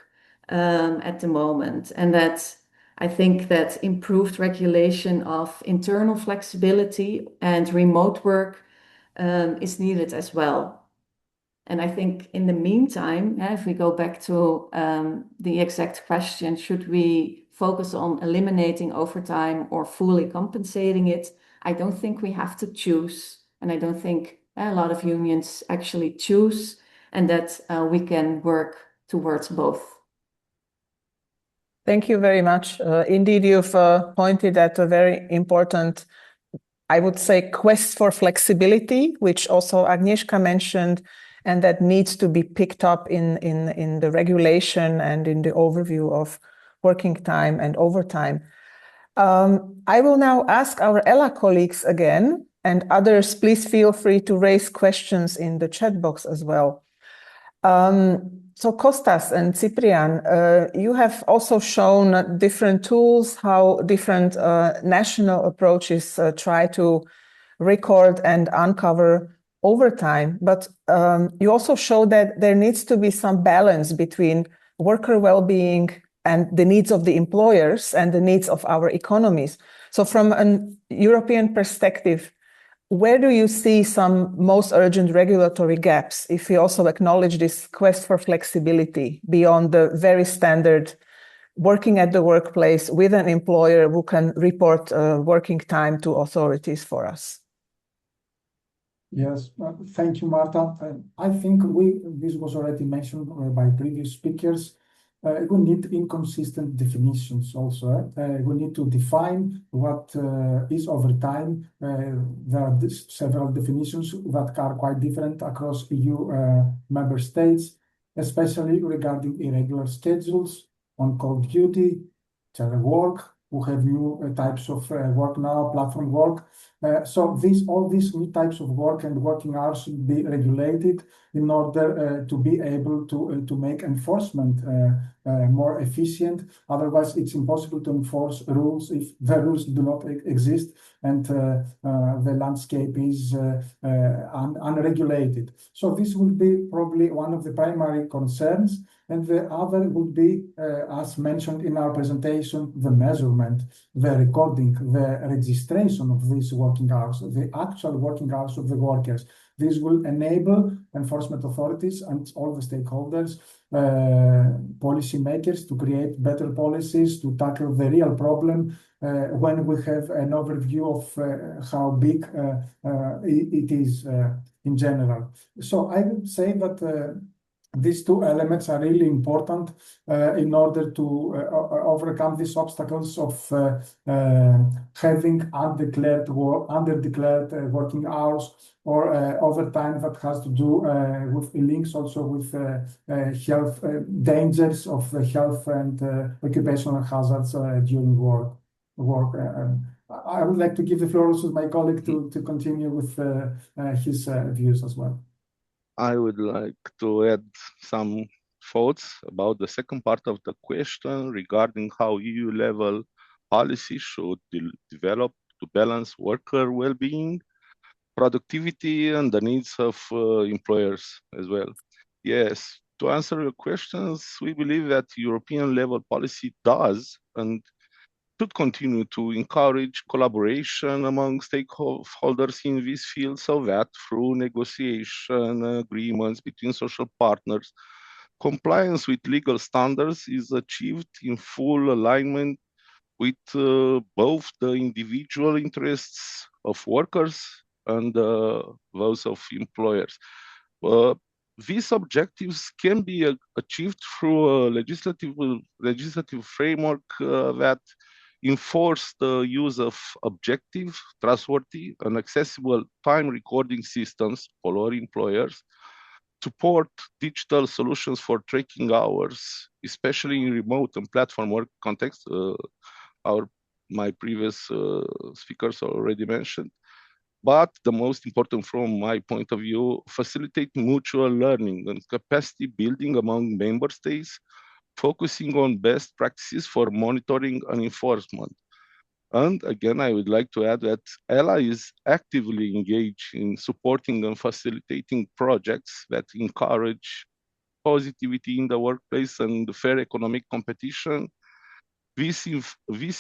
at the moment. And that I think that improved regulation of internal flexibility and remote work is needed as well. And I think in the meantime, if we go back to the exact question, should we focus on eliminating overtime or fully compensating it? I don't think we have to choose. And I don't think a lot of unions actually choose, and that we can work towards both. Thank you very much. Indeed, you've pointed at a very important, I would say, quest for flexibility, which also Agnieszka mentioned, and that needs to be picked up in the regulation and in the overview of working time and overtime. I will now ask our ELA colleagues again, and others, please feel free to raise questions in the chat box as well. So Kostas and Cyprian, you have also shown different tools, how different national approaches try to record and uncover overtime, but you also show that there needs to be some balance between worker well-being and the needs of the employers and the needs of our economies. So from a European perspective, where do you see some most urgent regulatory gaps if we also acknowledge this quest for flexibility beyond the very standard working at the workplace with an employer who can report working time to authorities for us? Yes, thank you, Marta. I think this was already mentioned by previous speakers. We need inconsistent definitions also. We need to define what is overtime. There are several definitions that are quite different across EU member states, especially regarding irregular schedules, on-call duty, telework. We have new types of work now, platform work. So all these new types of work and working hours should be regulated in order to be able to make enforcement more efficient. Otherwise, it's impossible to enforce rules if the rules do not exist and the landscape is unregulated. So this will be probably one of the primary concerns. And the other would be, as mentioned in our presentation, the measurement, the recording, the registration of these working hours, the actual working hours of the workers. This will enable enforcement authorities and all the stakeholders, policymakers, to create better policies, to tackle the real problem when we have an overview of how big it is in general. So I would say that these two elements are really important in order to overcome these obstacles of having undeclared working hours or overtime that has to do with links also with health dangers of health and occupational hazards during work. I would like to give the floor also to my colleague to continue with his views as well. I would like to add some thoughts about the second part of the question regarding how EU-level policy should develop to balance worker well-being, productivity, and the needs of employers as well. Yes, to answer your questions, we believe that European-level policy does and should continue to encourage collaboration among stakeholders in this field so that through negotiation agreements between social partners, compliance with legal standards is achieved in full alignment with both the individual interests of workers and those of employers. These objectives can be achieved through a legislative framework that enforce the use of objective, trustworthy, and accessible time recording systems for all employers, support digital solutions for tracking hours, especially in remote and platform work context. My previous speakers already mentioned. But the most important from my point of view, facilitate mutual learning and capacity building among member states, focusing on best practices for monitoring and enforcement. And again, I would like to add that ELA is actively engaged in supporting and facilitating projects that encourage positivity in the workplace and fair economic competition. These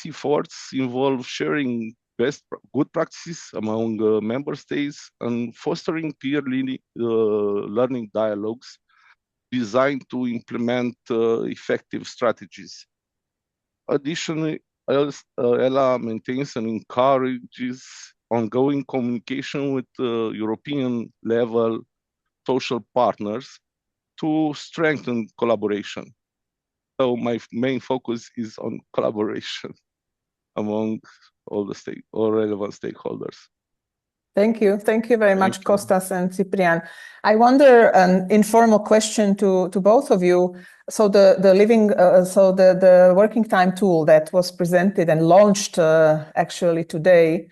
efforts involve sharing good practices among member states and fostering peer learning dialogues designed to implement effective strategies. Additionally, ELA maintains and encourages ongoing communication with European level social partners to strengthen collaboration. So my main focus is on collaboration among all relevant stakeholders. Thank you. Thank you very much, Kostas and Cyprian. I wonder an informal question to both of you. So the working time tool that was presented and launched actually today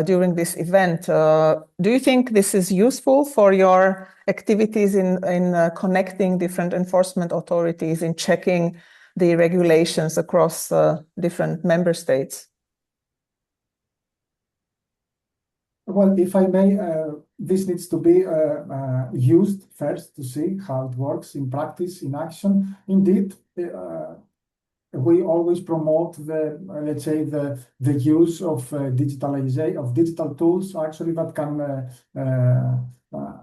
during this event, do you think this is useful for your activities in connecting different enforcement authorities, in checking the regulations across different member states? Well, if I may, this needs to be used first to see how it works in practice, in action. Indeed, we always promote let's say the use of digitalization of digital tools actually that can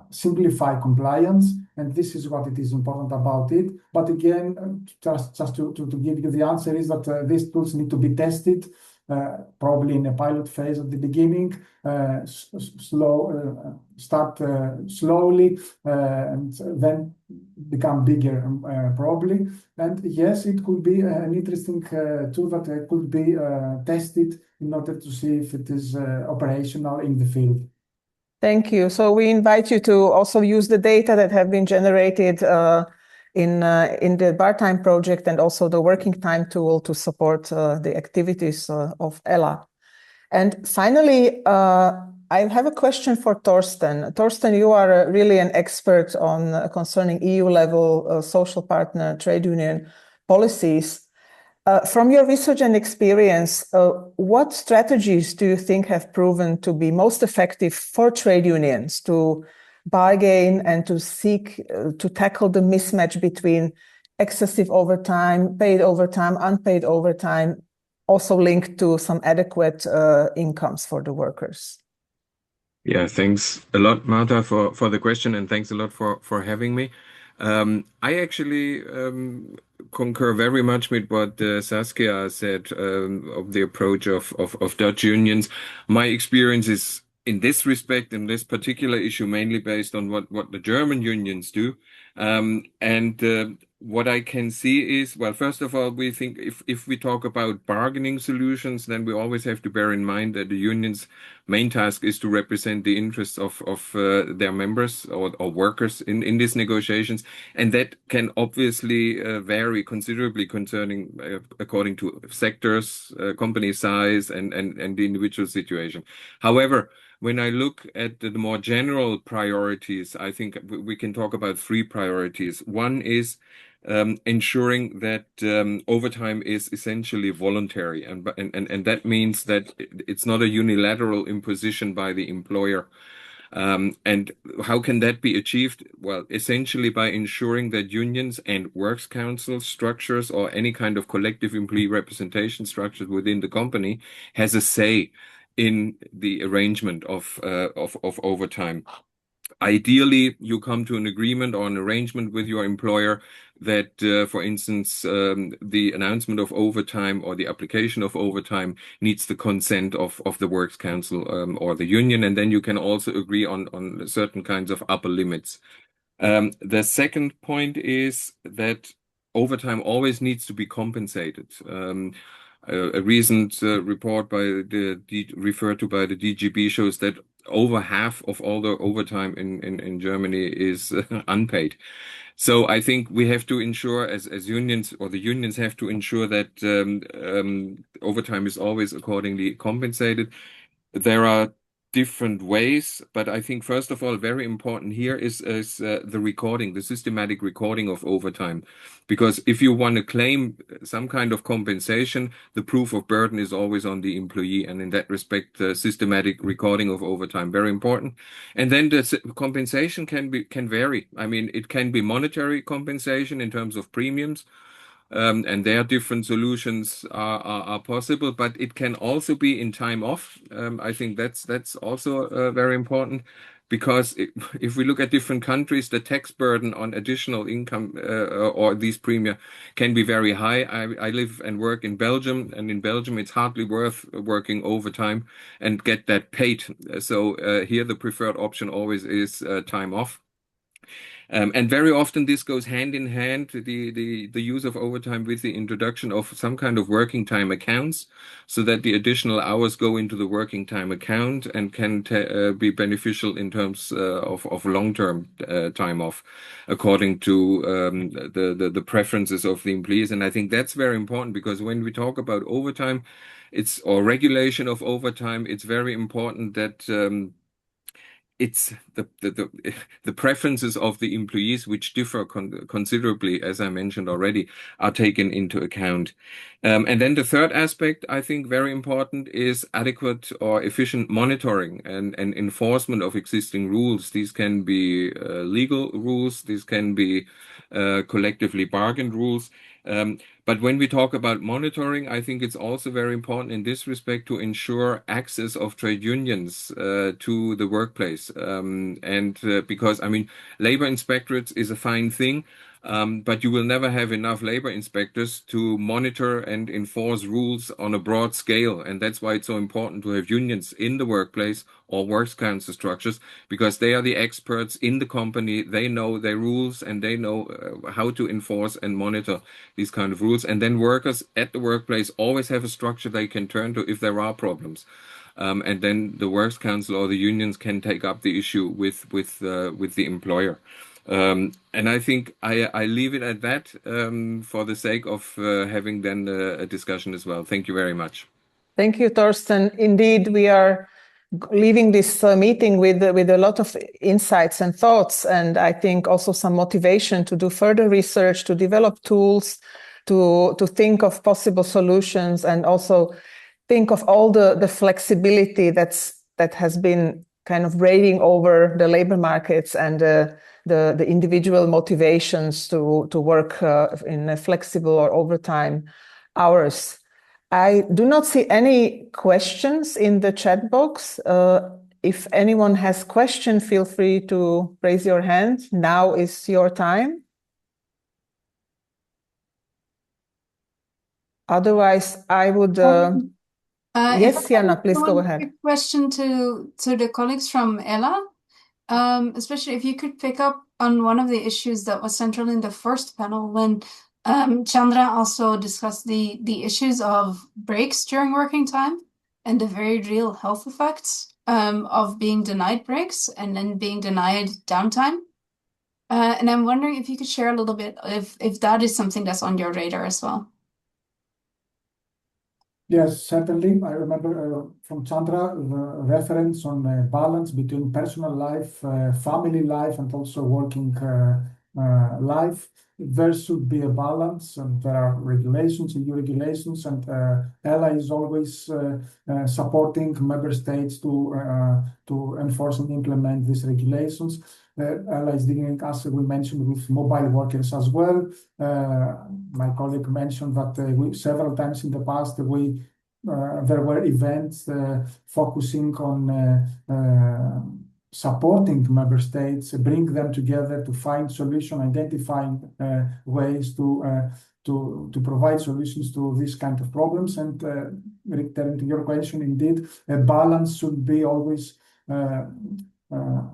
simplify compliance, and this is what it is important about it. But again, just to give you the answer is that these tools need to be tested. Probably in a pilot phase at the beginning, start slowly, and then become bigger, probably. And yes, it could be an interesting tool that could be tested in order to see if it is operational in the field. Thank you. So we invite you to also use the data that have been generated in the Bartime Project and also the working time tool to support the activities of ELA. And finally, I have a question for Torsten. Torsten, you are really an expert on concerning EU-level social partner trade union policies. From your research and experience, what strategies do you think have proven to be most effective for trade unions to bargain and to seek to tackle the mismatch between excessive overtime, paid overtime, unpaid overtime, also linked to some adequate incomes for the workers? Yeah, thanks a lot, Marta, for the question, and thanks a lot for having me. I actually concur very much with what Saskia said of the approach of Dutch unions. My experience is in this respect, in this particular issue, mainly based on what the German unions do. And what I can see is, well, first of all, we think if we talk about bargaining solutions, then we always have to bear in mind that the union's main task is to represent the interests of their members or workers in these negotiations. And that can obviously vary considerably concerning according to sectors, company size, and the individual situation. However, when I look at the more general priorities, I think we can talk about three priorities. One is ensuring that overtime is essentially voluntary, and that means that it's not a unilateral imposition by the employer. And how can that be achieved? Well, essentially by ensuring that unions and works council structures or any kind of collective employee representation structures within the company has a say in the arrangement of overtime. Ideally, you come to an agreement or an arrangement with your employer that, for instance, the announcement of overtime or the application of overtime needs the consent of the works council or the union, and then you can also agree on certain kinds of upper limits. The second point is that overtime always needs to be compensated. A recent report referred to by the DGB shows that over half of all the overtime in Germany is unpaid. So I think we have to ensure as unions, or the unions have to ensure that overtime is always accordingly compensated. There are different ways, but I think first of all, very important here is the recording, the systematic recording of overtime. Because if you want to claim some kind of compensation, the proof of burden is always on the employee. And in that respect, systematic recording of overtime, very important. And then the compensation can vary. I mean, it can be monetary compensation in terms of premiums. And there different solutions are possible, but it can also be in time off. I think that's also very important, because if we look at different countries, the tax burden on additional income or these premia can be very high. I live and work in Belgium, and in Belgium it's hardly worth working overtime and get that paid. So here the preferred option always is time off. And very often this goes hand in hand, the use of overtime, with the introduction of some kind of working time accounts, so that the additional hours go into the working time account and can be beneficial in terms of long-term time off, according to the preferences of the employees. And I think that's very important, because when we talk about overtime, or regulation of overtime, it's very important that it's the preferences of the employees, which differ considerably, as I mentioned already, are taken into account. And then the third aspect, I think very important, is adequate or efficient monitoring and enforcement of existing rules. These can be legal rules, these can be collectively bargained rules. But when we talk about monitoring, I think it's also very important in this respect to ensure access of trade unions to the workplace. Because, I mean, labor inspectorates is a fine thing, but you will never have enough labor inspectors to monitor and enforce rules on a broad scale. And that's why it's so important to have unions in the workplace or works council structures, because they are the experts in the company. They know their rules, and they know how to enforce and monitor these kind of rules. And then workers at the workplace always have a structure they can turn to if there are problems. And then the works council or the unions can take up the issue with the employer. And I think I leave it at that for the sake of having then a discussion as well. Thank you very much. Thank you, Thorsten. Indeed, we are leaving this meeting with a lot of insights and thoughts, and I think also some motivation to do further research, to develop tools, to think of possible solutions, and also think of all the flexibility that has been kind of reigning over the labor markets and the individual motivations to work in flexible or overtime hours. I do not see any questions in the chat box. If anyone has questions, feel free to raise your hand. Now is your time. Otherwise, I would... yes, Jana, please go ahead. A question to the colleagues from ELA, especially if you could pick up on one of the issues that was central in the first panel, when Chandra also discussed the issues of breaks during working time and the very real health effects of being denied breaks and then being denied downtime. And I'm wondering if you could share a little bit if that is something that's on your radar as well. Yes, certainly. I remember from Chandra the reference on balance between personal life, family life, and also working life. There should be a balance, and there are regulations, EU regulations, and ELA is always supporting member states to enforce and implement these regulations. ELA is dealing, as we mentioned, with mobile workers as well. My colleague mentioned that several times in the past there were events focusing on supporting member states, bring them together to find solutions, identifying ways to provide solutions to this kind of problems. And returning to your question, indeed, a balance should be always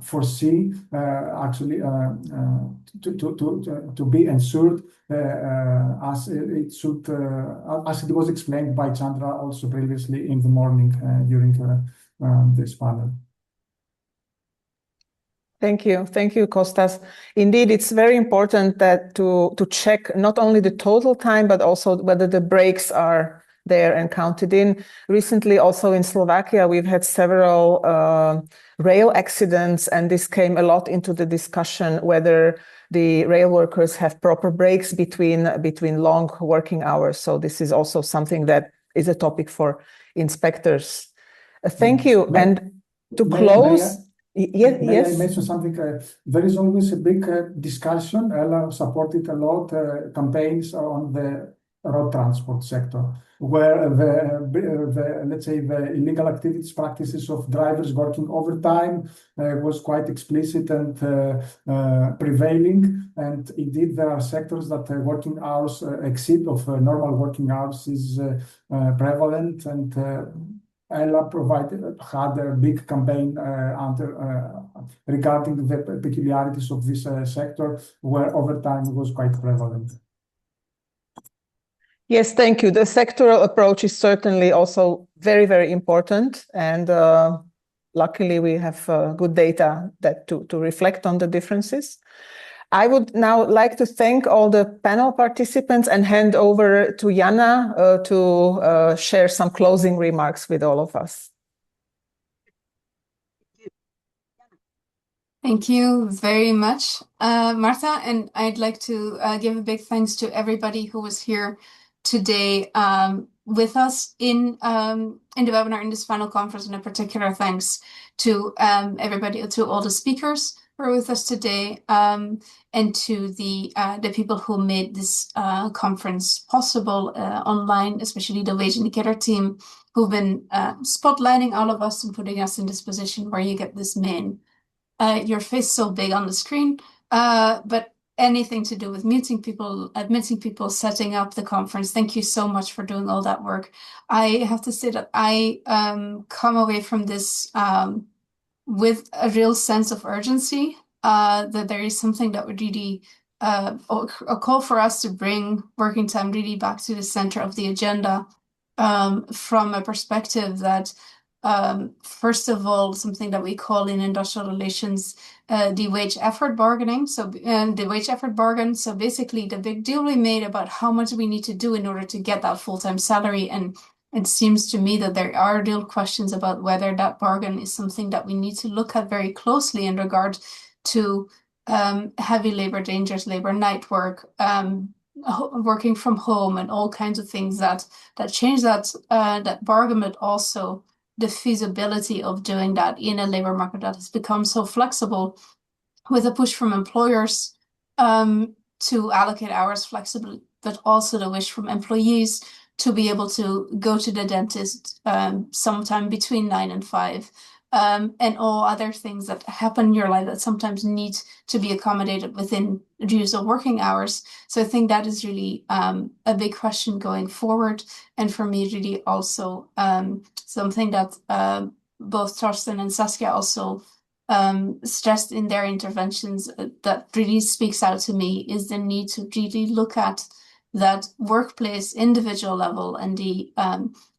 foresee, actually, to be ensured as it should, as it was explained by Chandra also previously in the morning during this panel. Thank you, Kostas. Indeed, it's very important that to check not only the total time but also whether the breaks are there and counted in. Recently, also in Slovakia, we've had several rail accidents, and this came a lot into the discussion whether the rail workers have proper breaks between long working hours. So this is also something that is a topic for inspectors. Thank you. And to close, yes. May I mention something? There is always a big discussion. Ella supported a lot campaigns on the road transport sector, where let's say the illegal activities practices of drivers working overtime was quite explicit and prevailing. And indeed, there are sectors that working hours exceed of normal working hours is prevalent, and Ella had a big campaign regarding the peculiarities of this sector, where overtime was quite prevalent. Yes, thank you. The sectoral approach is certainly also very, very important, and luckily we have good data that to reflect on the differences. I would now like to thank all the panel participants and hand over to Jana to share some closing remarks with all of us. Thank you very much, Marta, and I'd like to give a big thanks to everybody who was here today with us in the webinar, in this final conference, and a particular thanks to everybody, to all the speakers who are with us today, and to the people who made this conference possible online, especially the WageIndicator team, who've been spotlighting all of us and putting us in this position where you get this main your face so big on the screen, but anything to do with muting people, admitting people, setting up the conference. Thank you so much for doing all that work. I have to say that I come away from this with a real sense of urgency, that there is something that would really a call for us to bring working time really back to the center of the agenda, from a perspective that first of all, something that we call in industrial relations the wage effort bargaining. So the wage effort bargain. So basically the big deal we made about how much we need to do in order to get that full-time salary. And it seems to me that there are real questions about whether that bargain is something that we need to look at very closely in regard to heavy labor, dangerous labor, night work, working from home, and all kinds of things that change that bargain, but also the feasibility of doing that in a labor market that has become so flexible, with a push from employers to allocate hours flexibly, but also the wish from employees to be able to go to the dentist sometime between 9 and 5, and all other things that happen in your life that sometimes need to be accommodated within the usual working hours. So I think that is really a big question going forward. And for me, really also something that both Torsten and Saskia also stressed in their interventions that really speaks out to me is the need to really look at that workplace individual level and the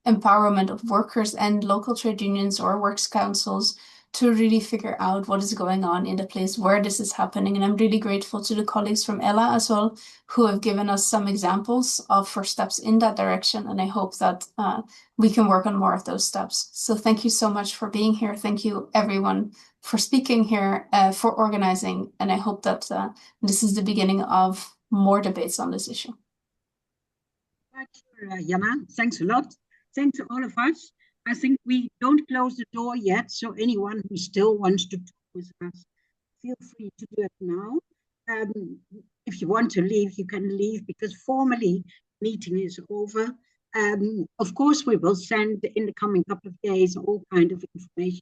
empowerment of workers and local trade unions or works councils to really figure out what is going on in the place where this is happening. And I'm really grateful to the colleagues from Ella as well, who have given us some examples of first steps in that direction. And I hope that we can work on more of those steps. So thank you so much for being here. Thank you everyone for speaking here, for organizing. And I hope that this is the beginning of more debates on this issue. Jana, thanks a lot. Thanks to all of us. I think we don't close the door yet, so anyone who still wants to talk with us, feel free to do it now. If you want to leave, you can leave, because formally meeting is over. Of course, we will send in the coming couple of days all kind of information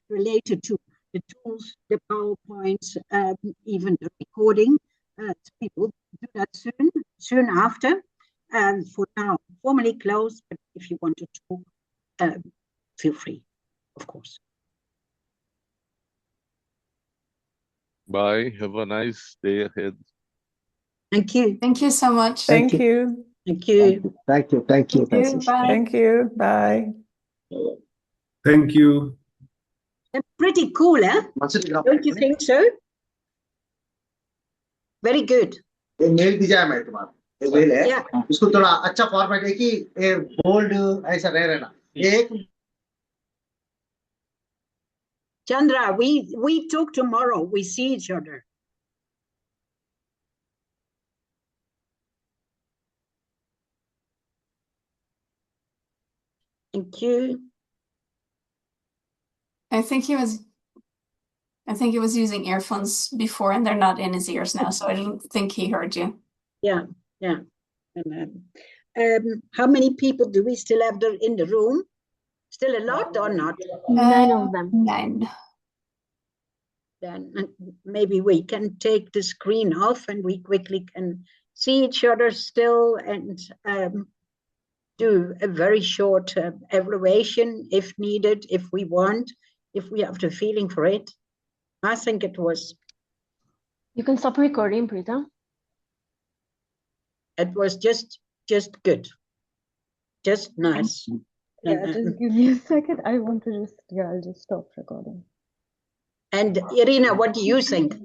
related to the tools, the PowerPoints, even the recording. People do that soon after. For now, formally closed, but if you want to talk, feel free, of course. Bye. Have a nice day ahead. Thank you. Thank you so much. Thank you. Thank you. Thank you. Thank you. Thank you. Bye. Thank you. Bye. Thank you. They're pretty cool, eh? Don't you think so? Very good. इसको थोड़ा अच्छा format है कि bold ऐसा रह रहना एक Chandra, we talk tomorrow. We see each other. Thank you. I think he was using earphones before, and they're not in his ears now, so I don't think he heard you. Yeah, yeah. And, how many people do we still have there in the room? Still a lot or not? 9 of them. 9. Then maybe we can take the screen off and we quickly can see each other still and do a very short evaluation if needed, if we want, if we have the feeling for it. I think it was. You can stop recording, Prita. It was just good. Just nice. Yeah, just give me a second. I want to I'll just stop recording. And Irina, what do you think?